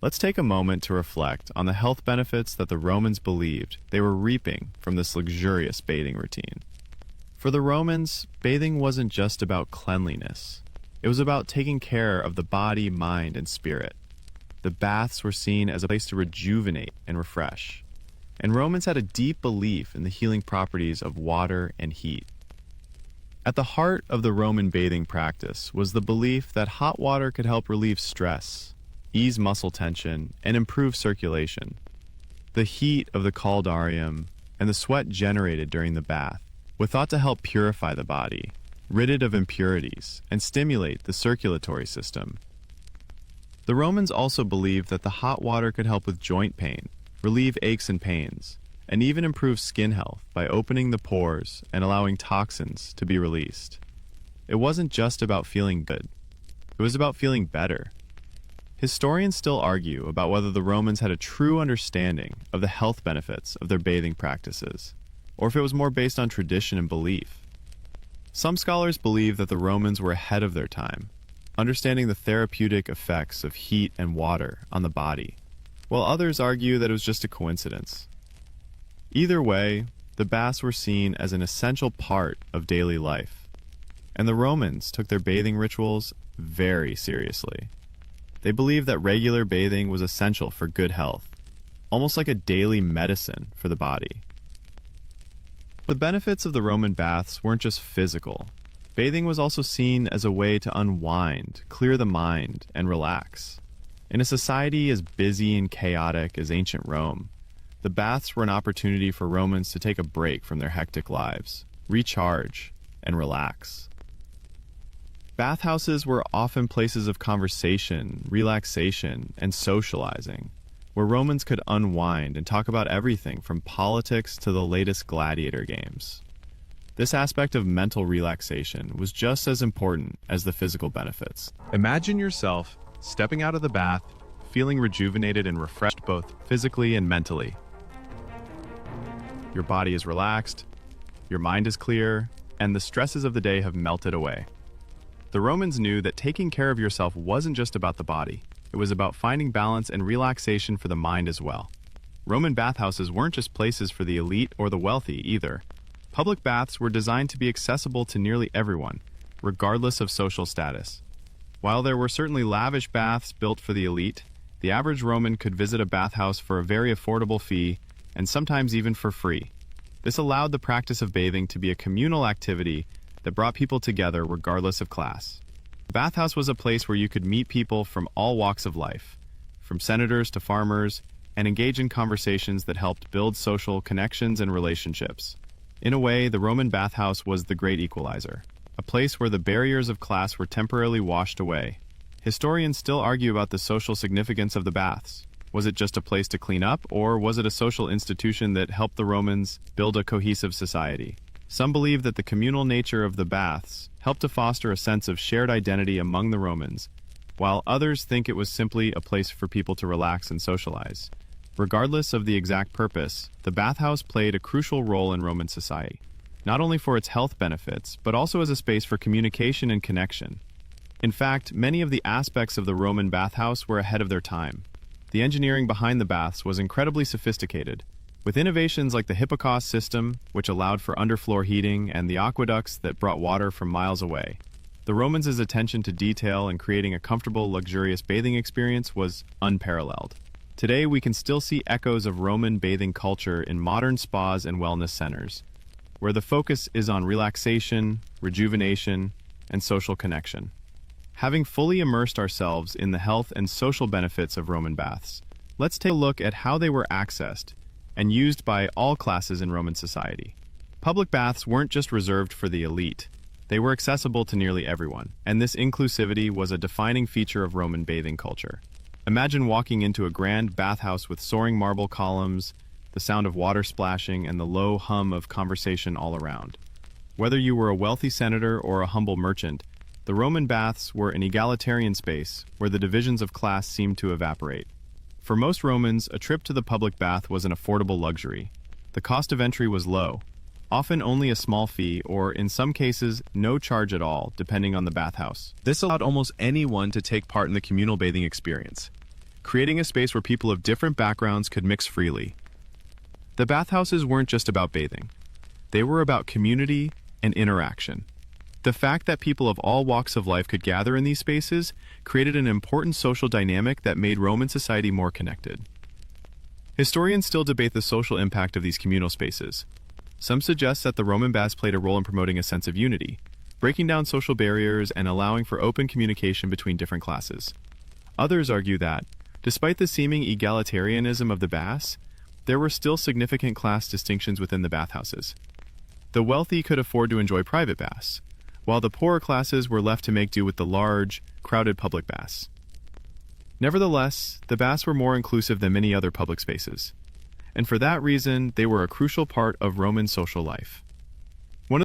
let's take a moment to reflect on the health benefits that the Romans believed they were reaping from this luxurious bathing routine. For the Romans, bathing wasn't just about cleanliness. It was about taking care of the body, mind, and spirit. the baths were seen as a place to rejuvenate and refresh. And Romans had a deep belief in the healing properties of water and heat. At the heart of the Roman bathing practice was the belief that hot water could help relieve stress, ease muscle tension, and improve circulation. The heat of the caldarium and the sweat generated during the bath were thought to help purify the body, rid it of impurities, and stimulate the circulatory system. The Romans also believed that the hot water could help with joint pain, relieve aches and pains, and even improve skin health by opening the pores and allowing toxins to be released. It wasn't just about feeling good. It was about feeling better. Historians still argue about whether the Romans had a true understanding of the health benefits of their bathing practices, or if it was more based on tradition and belief. Some scholars believe that the Romans were ahead of their time, understanding the therapeutic effects of heat and water on the body, while others argue that it was just a coincidence. Either way, the baths were seen as an essential part of daily life, and the Romans took their bathing rituals very seriously. They believed that regular bathing was essential for good health, almost like a daily medicine for the body. The benefits of the Roman baths weren't just physical. Bathing was also seen as a way to unwind, clear the mind, and relax. In a society as busy and chaotic as ancient Rome, the baths were an opportunity for Romans to take a break from their hectic lives, recharge, and relax. Bathhouses were often places of conversation, relaxation, and socializing, where Romans could unwind and talk about everything from politics to the latest gladiator games. This aspect of mental relaxation was just as important as the physical benefits. Imagine yourself stepping out of the bath, feeling rejuvenated and refreshed both physically and mentally. Your body is relaxed, your mind is clear, and the stresses of the day have melted away. The Romans knew that taking care of yourself wasn't just about the body. It was about finding balance and relaxation for the mind as well. Roman bathhouses weren't just places for the elite or the wealthy either. Public baths were designed to be accessible to nearly everyone, regardless of social status. While there were certainly lavish baths built for the elite, the average Roman could visit a bathhouse for a very affordable fee, and sometimes even for free. This allowed the practice of bathing to be a communal activity that brought people together regardless of class. The bathhouse was a place where you could meet people from all walks of life, from senators to farmers, and engage in conversations that helped build social connections and relationships. In a way, the Roman bathhouse was the great equalizer, a place where the barriers of class were temporarily washed away. Historians still argue about the social significance of the baths. Was it just a place to clean up, or was it a social institution that helped the Romans build a cohesive society? Some believe that the communal nature of the baths helped to foster a sense of shared identity among the Romans, while others think it was simply a place for people to relax and socialize. Regardless of the exact purpose, the bathhouse played a crucial role in Roman society, not only for its health benefits, but also as a space for communication and connection. In fact, many of the aspects of the Roman bathhouse were ahead of their time. The engineering behind the baths was incredibly sophisticated, with innovations like the Hippocaust system, which allowed for underfloor heating, and the aqueducts that brought water from miles away. The Romans' attention to detail and creating a comfortable, luxurious bathing experience was unparalleled. Today, we can still see echoes of Roman bathing culture in modern spas and wellness centers, where the focus is on relaxation, rejuvenation, and social connection. Having fully immersed ourselves in the health and social benefits of Roman baths, let's take a look at how they were accessed and used by all classes in Roman society. Public baths weren't just reserved for the elite. They were accessible to nearly everyone, and this inclusivity was a defining feature of Roman bathing culture. Imagine walking into a grand bathhouse with soaring marble columns, the sound of water splashing, and the low hum of conversation all around. Whether you were a wealthy senator or a humble merchant, the Roman baths were an egalitarian space where the divisions of class seemed to evaporate. For most Romans, a trip to the public bath was an affordable luxury. The cost of entry was low, often only a small fee, or in some cases, no charge at all, depending on the bathhouse. This allowed almost anyone to take part in the communal bathing experience, creating a space where people of different backgrounds could mix freely. The bathhouses weren't just about bathing. They were about community and interaction. The fact that people of all walks of life could gather in these spaces created an important social dynamic that made Roman society more connected. Historians still debate the social impact of these communal spaces. Some suggest that the Roman baths played a role in promoting a sense of unity, breaking down social barriers and allowing for open communication between different classes. Others argue that, despite the seeming egalitarianism of the baths, there were still significant class distinctions within the bathhouses. The wealthy could afford to enjoy private baths, while the poorer classes were left to make do with the large, crowded public baths. Nevertheless, the baths were more inclusive than many other public spaces, and for that reason, they were a crucial part of Roman social life. One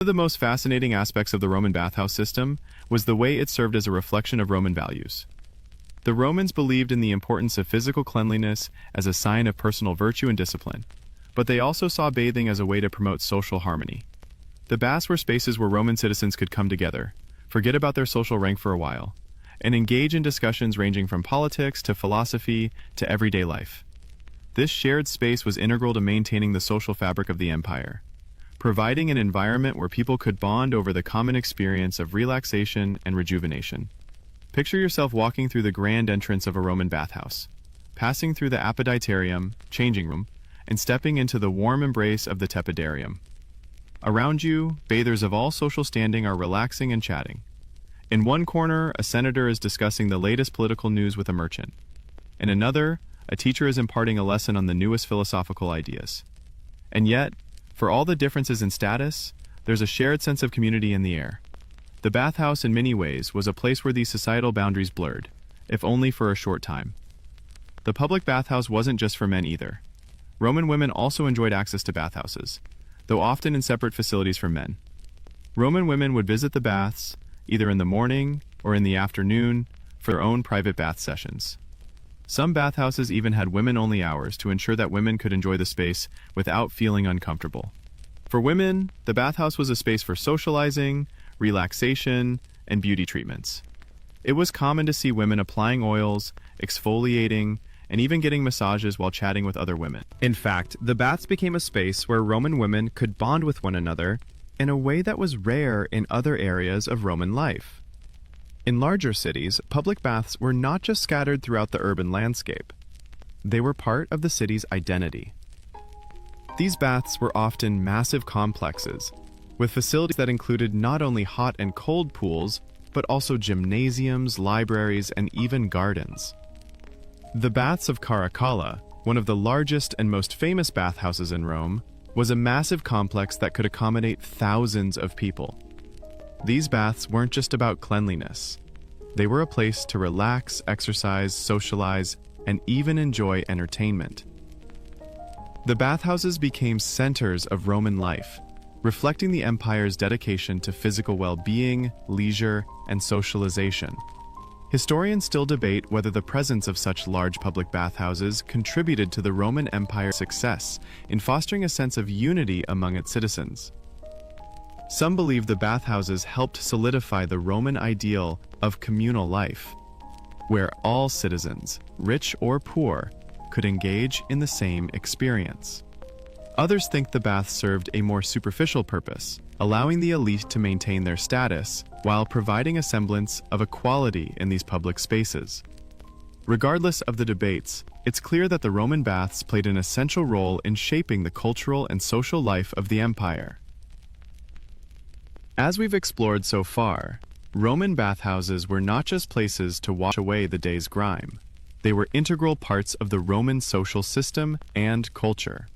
of the most fascinating aspects of the Roman bathhouse system was the way it served as a reflection of Roman values. The Romans believed in the importance of physical cleanliness as a sign of personal virtue and discipline, but they also saw bathing as a way to promote social harmony. The baths were spaces where Roman citizens could come together, forget about their social rank for a while, and engage in discussions ranging from politics to philosophy to everyday life. This shared space was integral to maintaining the social fabric of the empire, providing an environment where people could bond over the common experience of relaxation and rejuvenation. Picture yourself walking through the grand entrance of a Roman bathhouse, passing through the apoditarium, changing room, and stepping into the warm embrace of the tepidarium. Around you, bathers of all social standing are relaxing and chatting. In one corner, a senator is discussing the latest political news with a merchant. In another, a teacher is imparting a lesson on the newest philosophical ideas. And yet, for all the differences in status, there's a shared sense of community in the air. The bathhouse, in many ways, was a place where these societal boundaries blurred, if only for a short time. The public bathhouse wasn't just for men either. Roman women also enjoyed access to bathhouses, though often in separate facilities for men. Roman women would visit the baths, either in the morning or in the afternoon, for their own private bath sessions. Some bathhouses even had women-only hours to ensure that women could enjoy the space without feeling uncomfortable. For women, the bathhouse was a space for socializing, relaxation, and beauty treatments. It was common to see women applying oils, exfoliating, and even getting massages while chatting with other women. In fact, the baths became a space where Roman women could bond with one another in a way that was rare in other areas of Roman life. In larger cities, public baths were not just scattered throughout the urban landscape. They were part of the city's identity. These baths were often massive complexes, with facilities that included not only hot and cold pools, but also gymnasiums, libraries, and even gardens. The Baths of Caracalla, one of the largest and most famous bathhouses in Rome, was a massive complex that could accommodate thousands of people. These baths weren't just about cleanliness. They were a place to relax, exercise, socialize, and even enjoy entertainment. The bathhouses became centers of Roman life, reflecting the empire's dedication to physical well-being, leisure, and socialization. Historians still debate whether the presence of such large public bathhouses contributed to the Roman Empire's success in fostering a sense of unity among its citizens. Some believe the bathhouses helped solidify the Roman ideal of communal life, where all citizens, rich or poor, could engage in the same experience. Others think the baths served a more superficial purpose, allowing the elite to maintain their status while providing a semblance of equality in these public spaces. Regardless of the debates, it's clear that the Roman baths played an essential role in shaping the cultural and social life of the empire. As we've explored so far, Roman bathhouses were not just places to wash away the day's grime. They were integral parts of the Roman social system and culture.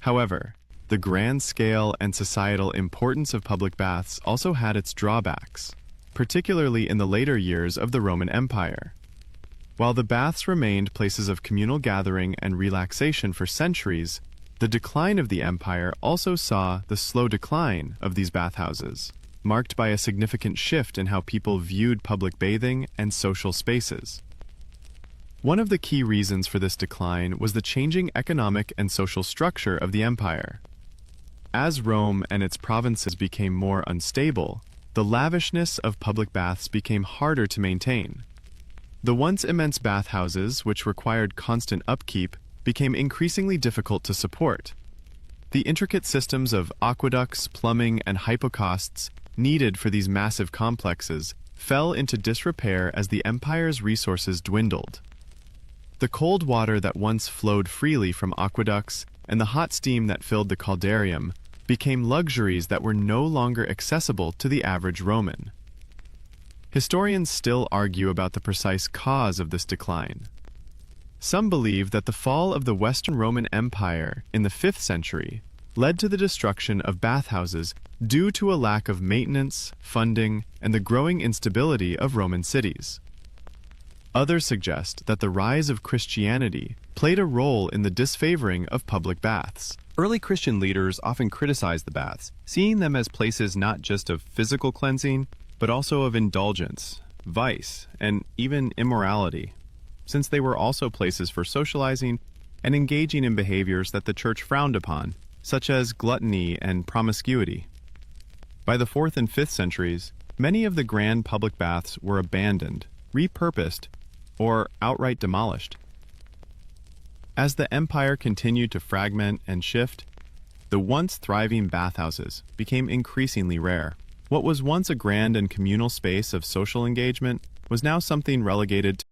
However, the grand scale and societal importance of public baths also had its drawbacks, particularly in the later years of the Roman Empire. While the baths remained places of communal gathering and relaxation for centuries, the decline of the empire also saw the slow decline of these bathhouses, marked by a significant shift in how people viewed public bathing and social spaces. One of the key reasons for this decline was the changing economic and social structure of the empire. As Rome and its provinces became more unstable, the lavishness of public baths became harder to maintain. The once immense bathhouses, which required constant upkeep, became increasingly difficult to support. The intricate systems of aqueducts, plumbing, and hypocausts needed for these massive complexes fell into disrepair as the empire's resources dwindled. The cold water that once flowed freely from aqueducts and the hot steam that filled the caldarium became luxuries that were no longer accessible to the average Roman. Historians still argue about the precise cause of this decline. Some believe that the fall of the Western Roman Empire in the 5th century led to the destruction of bathhouses due to a lack of maintenance, funding, and the growing instability of Roman cities. Others suggest that the rise of Christianity played a role in the disfavoring of public baths. Early Christian leaders often criticized the baths, seeing them as places not just of physical cleansing, but also of indulgence, vice, and even immorality, since they were also places for socializing and engaging in behaviors that the church frowned upon, such as gluttony and promiscuity. By the 4th and 5th centuries, many of the grand public baths were abandoned, repurposed, or outright demolished. As the empire continued to fragment and shift, the once thriving bathhouses became increasingly rare. What was once a grand and communal space of social engagement was now something relegated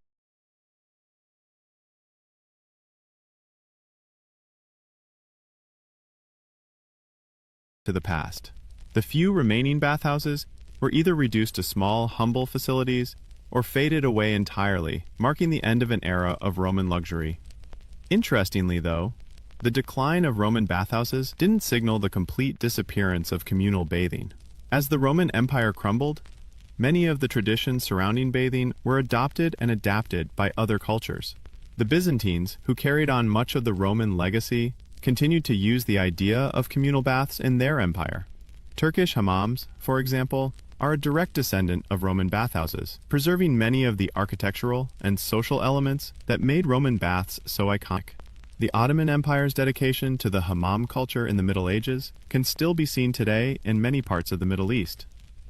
to the past. The few remaining bathhouses were either reduced to small, humble facilities or faded away entirely, marking the end of an era of Roman luxury. Interestingly, though, the decline of Roman bathhouses didn't signal the complete disappearance of communal bathing. As the Roman Empire crumbled, many of the traditions surrounding bathing were adopted and adapted by other cultures. The Byzantines, who carried on much of the Roman legacy, continued to use the idea of communal baths in their empire. Turkish hammams, for example, are a direct descendant of Roman bathhouses, preserving many of the architectural and social elements that made Roman baths so iconic. The Ottoman Empire's dedication to the hammam culture in the Middle Ages can still be seen today in many parts of the Middle East.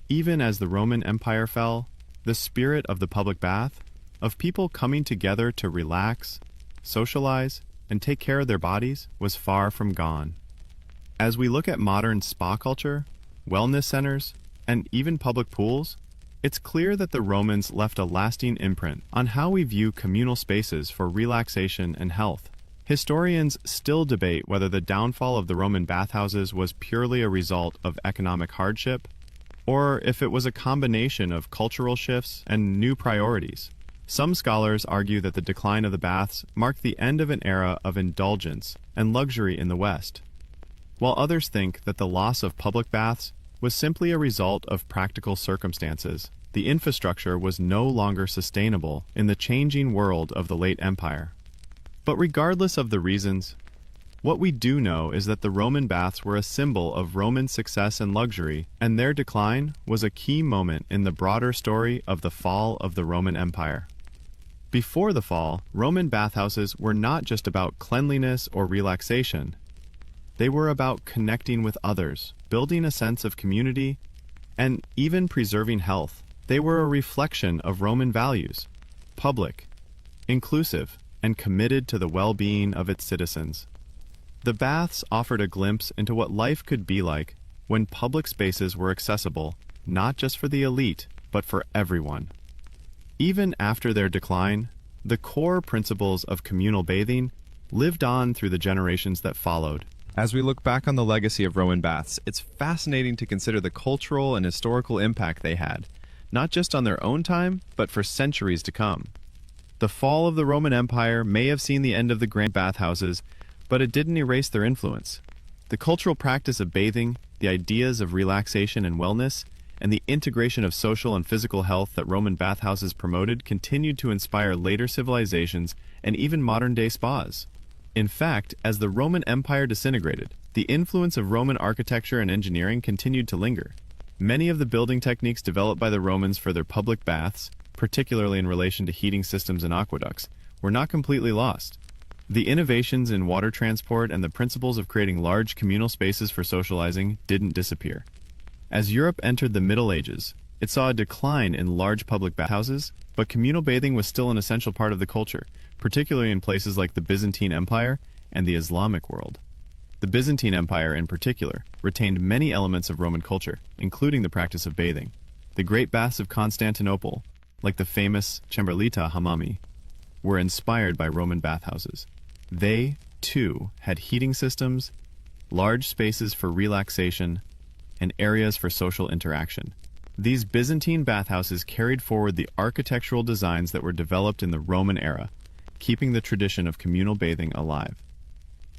Even as the Roman Empire fell, the spirit of the public bath, of people coming together to relax, socialize, and take care of their bodies, was far from gone. As we look at modern spa culture, wellness centers, and even public pools, it's clear that the Romans left a lasting imprint on how we view communal spaces for relaxation and health. Historians still debate whether the downfall of the Roman bathhouses was purely a result of economic hardship, or if it was a combination of cultural shifts and new priorities. Some scholars argue that the decline of the baths marked the end of an era of indulgence and luxury in the West, while others think that the loss of public baths was simply a result of practical circumstances. The infrastructure was no longer sustainable in the changing world of the late empire. But regardless of the reasons, what we do know is that the Roman baths were a symbol of Roman success and luxury, and their decline was a key moment in the broader story of the fall of the Roman Empire. Before the fall, Roman bathhouses were not just about cleanliness or relaxation. They were about connecting with others, building a sense of community, and even preserving health. They were a reflection of Roman values: public, inclusive, and committed to the well-being of its citizens. The baths offered a glimpse into what life could be like when public spaces were accessible, not just for the elite, but for everyone. Even after their decline, the core principles of communal bathing lived on through the generations that followed. As we look back on the legacy of Roman baths, it's fascinating to consider the cultural and historical impact they had, not just on their own time, but for centuries to come. The fall of the Roman Empire may have seen the end of the grand bathhouses, but it didn't erase their influence. The cultural practice of bathing, the ideas of relaxation and wellness, and the integration of social and physical health that Roman bathhouses promoted continued to inspire later civilizations and even modern-day spas. In fact, as the Roman Empire disintegrated, the influence of Roman architecture and engineering continued to linger. Many of the building techniques developed by the Romans for their public baths, particularly in relation to heating systems and aqueducts, were not completely lost. The innovations in water transport and the principles of creating large communal spaces for socializing didn't disappear. As Europe entered the Middle Ages, It saw a decline in large public bathhouses, but communal bathing was still an essential part of the culture, particularly in places like the Byzantine Empire and the Islamic world. The Byzantine Empire, in particular, retained many elements of Roman culture, including the practice of bathing. The great baths of Constantinople, like the famous Chamberlain hammam, were inspired by Roman bathhouses. They, too, had heating systems, large spaces for relaxation, and areas for social interaction. These Byzantine bathhouses carried forward the architectural designs that were developed in the Roman era, keeping the tradition of communal bathing alive.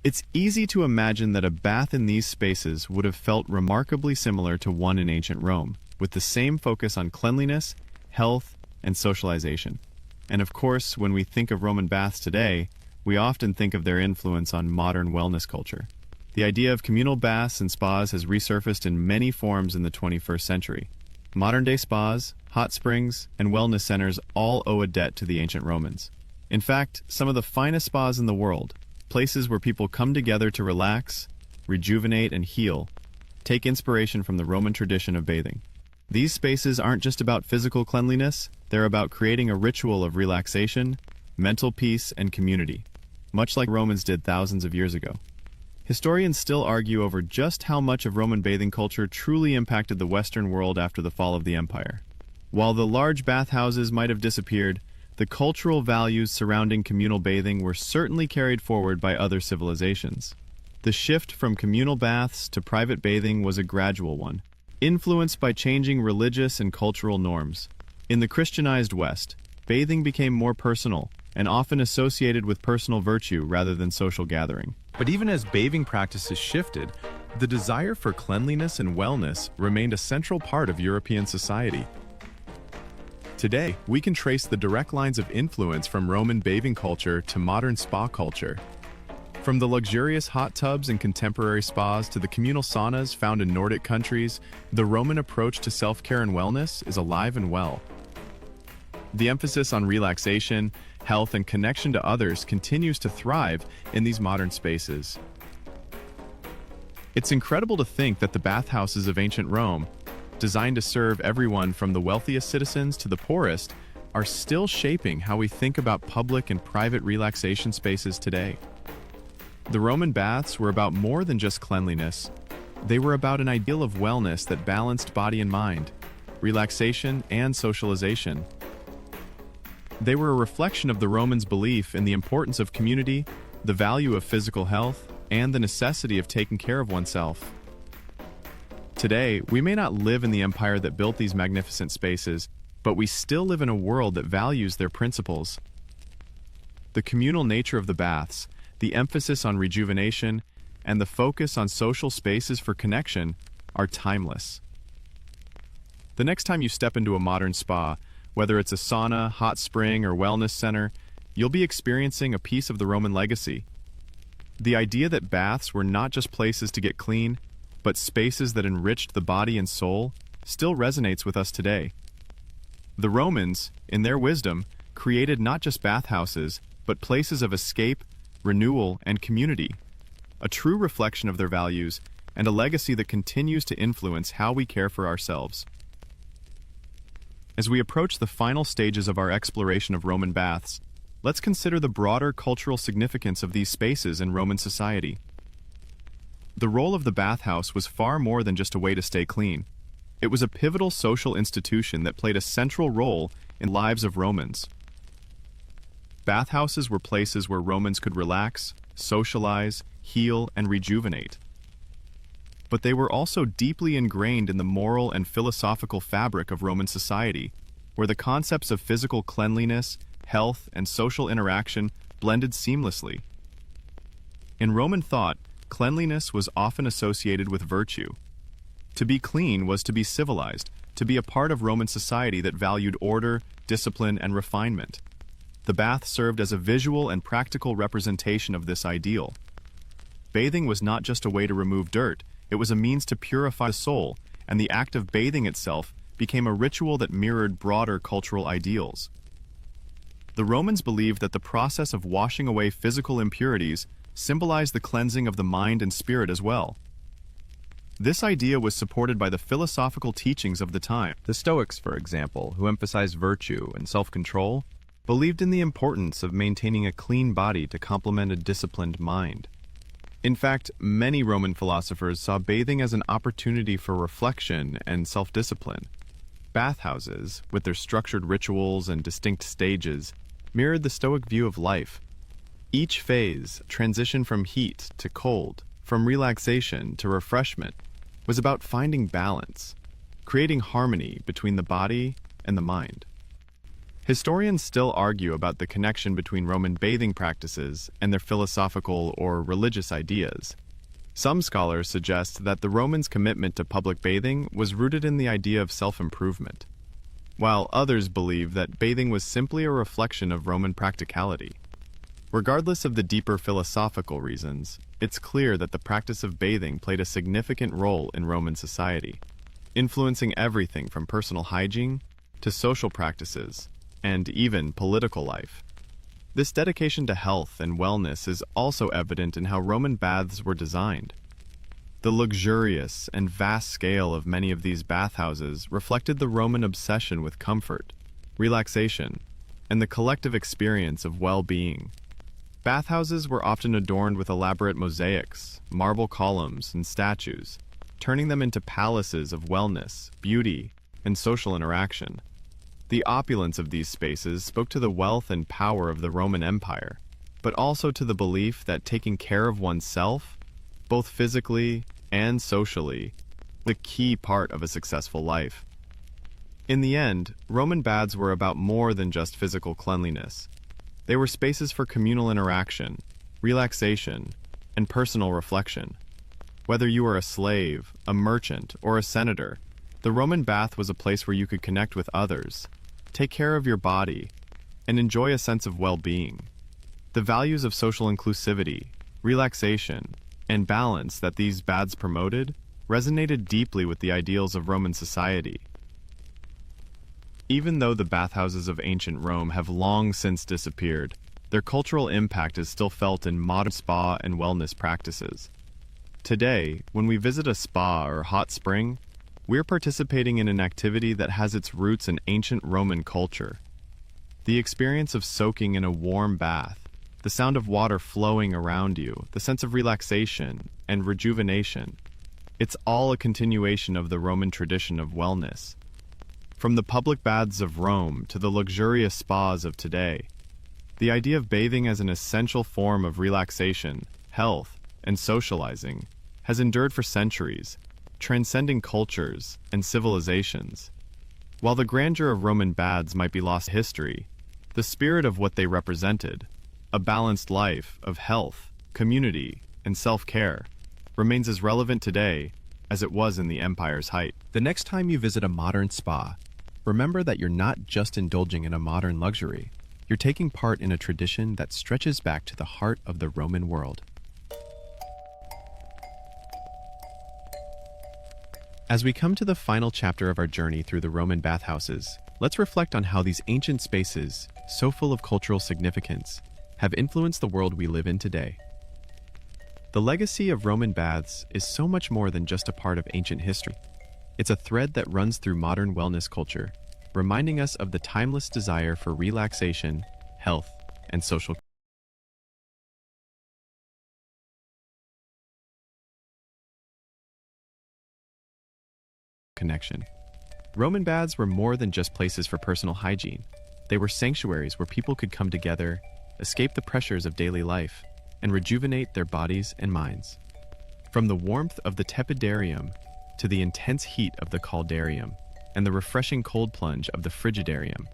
It's easy to imagine that a bath in these spaces would have felt remarkably similar to one in ancient Rome, with the same focus on cleanliness, health, and socialization. And of course, when we think of Roman baths today, we often think of their influence on modern wellness culture. The idea of communal baths and spas has resurfaced in many forms in the 21st century. Modern-day spas, hot springs, and wellness centers all owe a debt to the ancient Romans. In fact, some of the finest spas in the world, places where people come together to relax, rejuvenate, and heal, take inspiration from the Roman tradition of bathing. These spaces aren't just about physical cleanliness, they're about creating a ritual of relaxation, mental peace, and community, much like Romans did thousands of years ago. Historians still argue over just how much of Roman bathing culture truly impacted the Western world after the fall of the empire. While the large bathhouses might have disappeared, the cultural values surrounding communal bathing were certainly carried forward by other civilizations. The shift from communal baths to private bathing was a gradual one, influenced by changing religious and cultural norms. In the Christianized West, bathing became more personal and often associated with personal virtue rather than social gathering. But even as bathing practices shifted, the desire for cleanliness and wellness remained a central part of European society. Today, we can trace the direct lines of influence from Roman bathing culture to modern spa culture. From the luxurious hot tubs in contemporary spas to the communal saunas found in Nordic countries, the Roman approach to self-care and wellness is alive and well. The emphasis on relaxation, health, and connection to others continues to thrive in these modern spaces. It's incredible to think that the bathhouses of ancient Rome, designed to serve everyone from the wealthiest citizens to the poorest, are still shaping how we think about public and private relaxation spaces today. The Roman baths were about more than just cleanliness. They were about an ideal of wellness that balanced body and mind, relaxation and socialization. They were a reflection of the Romans' belief in the importance of community, the value of physical health, and the necessity of taking care of oneself. Today, we may not live in the empire that built these magnificent spaces, but we still live in a world that values their principles. The communal nature of the baths, the emphasis on rejuvenation, and the focus on social spaces for connection are timeless. The next time you step into a modern spa, whether it's a sauna, hot spring, or wellness center, you'll be experiencing a piece of the Roman legacy. The idea that baths were not just places to get clean, but spaces that enriched the body and soul, still resonates with us today. The Romans, in their wisdom, created not just bathhouses, but places of escape, renewal, and community, a true reflection of their values and a legacy that continues to influence how we care for ourselves. As we approach the final stages of our exploration of Roman baths, let's consider the broader cultural significance of these spaces in Roman society. The role of the bathhouse was far more than just a way to stay clean. It was a pivotal social institution that played a central role in the lives of Romans. Bathhouses were places where Romans could relax, socialize, heal, and rejuvenate. But they were also deeply ingrained in the moral and philosophical fabric of Roman society, where the concepts of physical cleanliness, health, and social interaction blended seamlessly. In Roman thought, cleanliness was often associated with virtue. To be clean was to be civilized, to be a part of Roman society that valued order, discipline, and refinement. The bath served as a visual and practical representation of this ideal. Bathing was not just a way to remove dirt, it was a means to purify the soul, and the act of bathing itself became a ritual that mirrored broader cultural ideals. The Romans believed that the process of washing away physical impurities symbolized the cleansing of the mind and spirit as well. This idea was supported by the philosophical teachings of the time. The Stoics, for example, who emphasized virtue and self-control, believed in the importance of maintaining a clean body to complement a disciplined mind. In fact, many Roman philosophers saw bathing as an opportunity for reflection and self-discipline. Bathhouses, with their structured rituals and distinct stages, mirrored the Stoic view of life. Each phase, transition from heat to cold, from relaxation to refreshment, was about finding balance, creating harmony between the body and the mind. Historians still argue about the connection between Roman bathing practices and their philosophical or religious ideas. Some scholars suggest that the Romans' commitment to public bathing was rooted in the idea of self-improvement, while others believe that bathing was simply a reflection of Roman practicality. Regardless of the deeper philosophical reasons, it's clear that the practice of bathing played a significant role in Roman society, influencing everything from personal hygiene to social practices and even political life. This dedication to health and wellness is also evident in how Roman baths were designed. The luxurious and vast scale of many of these bathhouses reflected the Roman obsession with comfort, relaxation, and the collective experience of well-being. Bathhouses were often adorned with elaborate mosaics, marble columns, and statues, turning them into palaces of wellness, beauty, and social interaction. The opulence of these spaces spoke to the wealth and power of the Roman Empire, but also to the belief that taking care of oneself, both physically and socially, was a key part of a successful life. In the end, Roman baths were about more than just physical cleanliness. They were spaces for communal interaction, relaxation, and personal reflection. Whether you were a slave, a merchant, or a senator, the Roman bath was a place where you could connect with others, take care of your body, and enjoy a sense of well-being. The values of social inclusivity, relaxation, and balance that these baths promoted resonated deeply with the ideals of Roman society. Even though the bathhouses of ancient Rome have long since disappeared, their cultural impact is still felt in modern spa and wellness practices. Today, when we visit a spa or hot spring, we're participating in an activity that has its roots in ancient Roman culture. The experience of soaking in a warm bath, the sound of water flowing around you, the sense of relaxation and rejuvenation, it's all a continuation of the Roman tradition of wellness. From the public baths of Rome to the luxurious spas of today, the idea of bathing as an essential form of relaxation, health, and socializing has endured for centuries, transcending cultures and civilizations. While the grandeur of Roman baths might be lost to history, the spirit of what they represented, a balanced life of health, community, and self-care, remains as relevant today as it was in the empire's height. The next time you visit a modern spa, remember that you're not just indulging in a modern luxury. You're taking part in a tradition that stretches back to the heart of the Roman world. As we come to the final chapter of our journey through the Roman bathhouses, let's reflect on how these ancient spaces, so full of cultural significance, have influenced the world we live in today. The legacy of Roman baths is so much more than just a part of ancient history. It's a thread that runs through modern wellness culture, reminding us of the timeless desire for relaxation, health, and social connection. Roman baths were more than just places for personal hygiene. They were sanctuaries where people could come together, escape the pressures of daily life, and rejuvenate their bodies and minds. From the warmth of the tepidarium to the intense heat of the caldarium and the refreshing cold plunge of the frigidarium,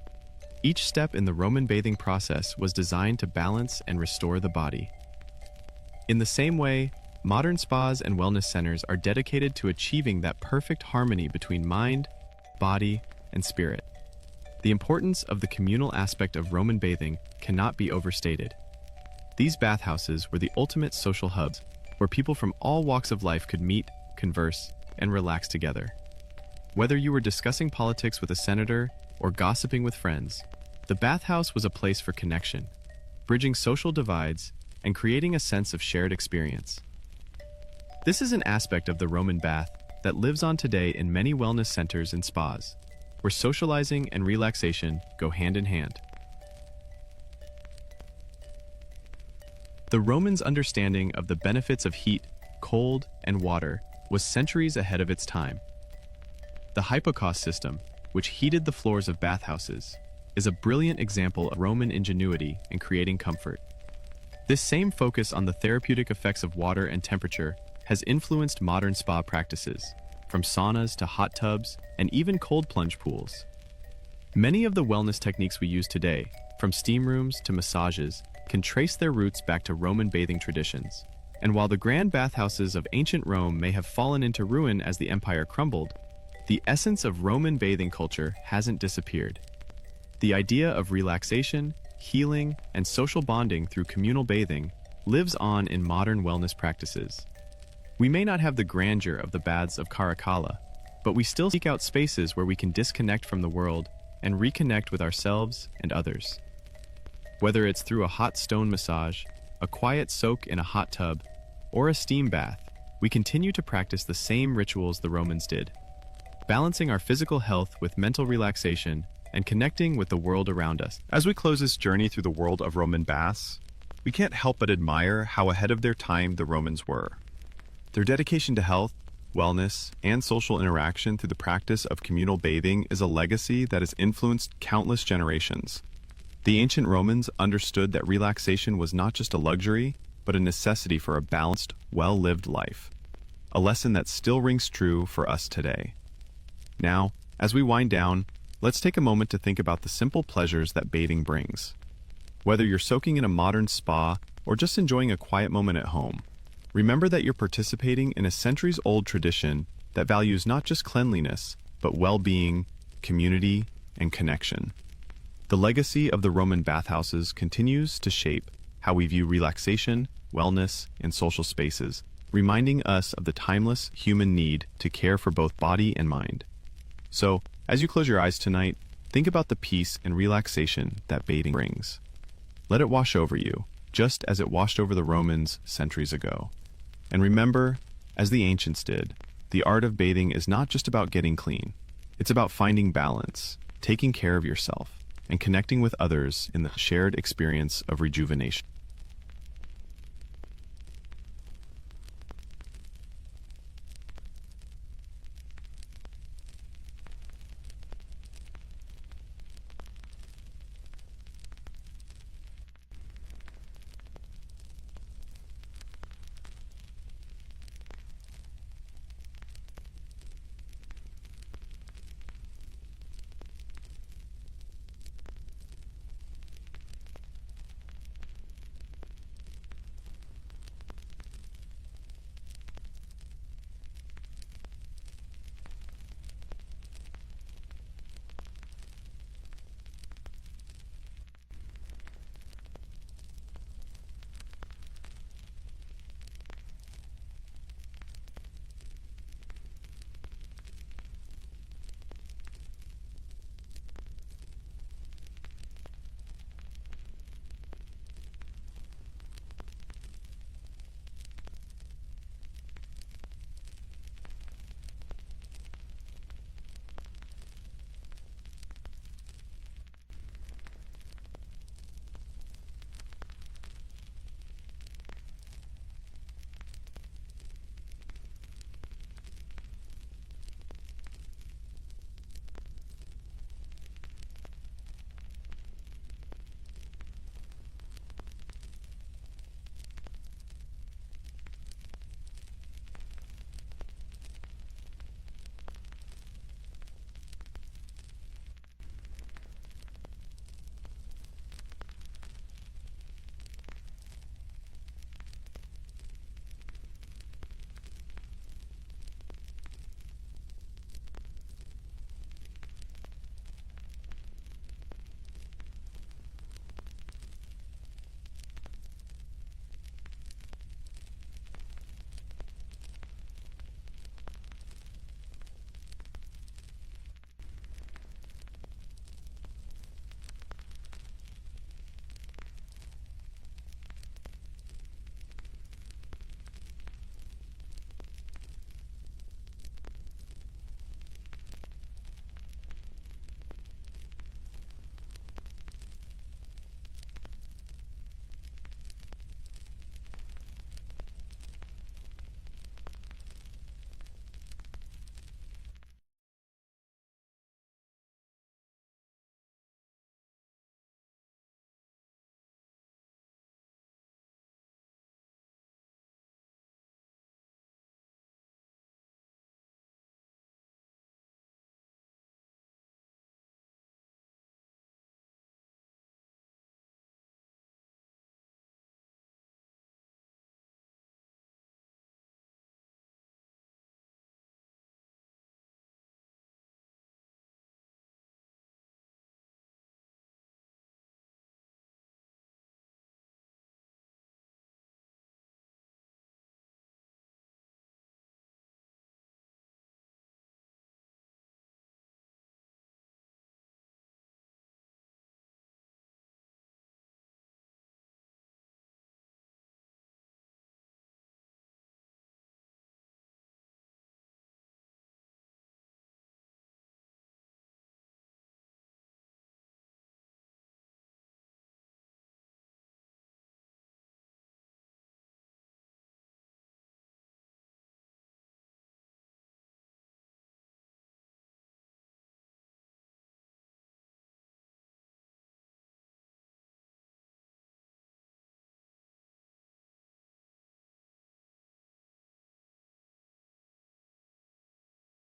each step in the Roman bathing process was designed to balance and restore the body. In the same way, modern spas and wellness centers are dedicated to achieving that perfect harmony between mind, body, and spirit. The importance of the communal aspect of Roman bathing cannot be overstated. These bathhouses were the ultimate social hubs where people from all walks of life could meet, converse, and relax together. Whether you were discussing politics with a senator or gossiping with friends, the bathhouse was a place for connection, bridging social divides and creating a sense of shared experience. This is an aspect of the Roman bath that lives on today in many wellness centers and spas, where socializing and relaxation go hand in hand. The Romans' understanding of the benefits of heat, cold, and water was centuries ahead of its time. The hypocaust system, which heated the floors of bathhouses, is a brilliant example of Roman ingenuity in creating comfort. This same focus on the therapeutic effects of water and temperature has influenced modern spa practices, from saunas to hot tubs and even cold plunge pools. Many of the wellness techniques we use today, from steam rooms to massages, can trace their roots back to Roman bathing traditions. And while the grand bathhouses of ancient Rome may have fallen into ruin as the empire crumbled, the essence of Roman bathing culture hasn't disappeared. The idea of relaxation, healing, and social bonding through communal bathing lives on in modern wellness practices. We may not have the grandeur of the baths of Caracalla, but we still seek out spaces where we can disconnect from the world and reconnect with ourselves and others. Whether it's through a hot stone massage, a quiet soak in a hot tub, or a steam bath, we continue to practice the same rituals the Romans did, balancing our physical health with mental relaxation and connecting with the world around us. As we close this journey through the world of Roman baths, we can't help but admire how ahead of their time the Romans were. Their dedication to health, wellness, and social interaction through the practice of communal bathing is a legacy that has influenced countless generations. The ancient Romans understood that relaxation was not just a luxury, but a necessity for a balanced, well-lived life. A lesson that still rings true for us today. Now, as we wind down, let's take a moment to think about the simple pleasures that bathing brings. Whether you're soaking in a modern spa or just enjoying a quiet moment at home, remember that you're participating in a centuries-old tradition that values not just cleanliness, but well-being, community, and connection. The legacy of the Roman bathhouses continues to shape how we view relaxation, wellness, and social spaces, reminding us of the timeless human need to care for both body and mind. So, as you close your eyes tonight, think about the peace and relaxation that bathing brings. Let it wash over you, just as it washed over the Romans centuries ago. And remember, as the ancients did, the art of bathing is not just about getting clean. It's about finding balance, taking care of yourself, and connecting with others in the shared experience of rejuvenation.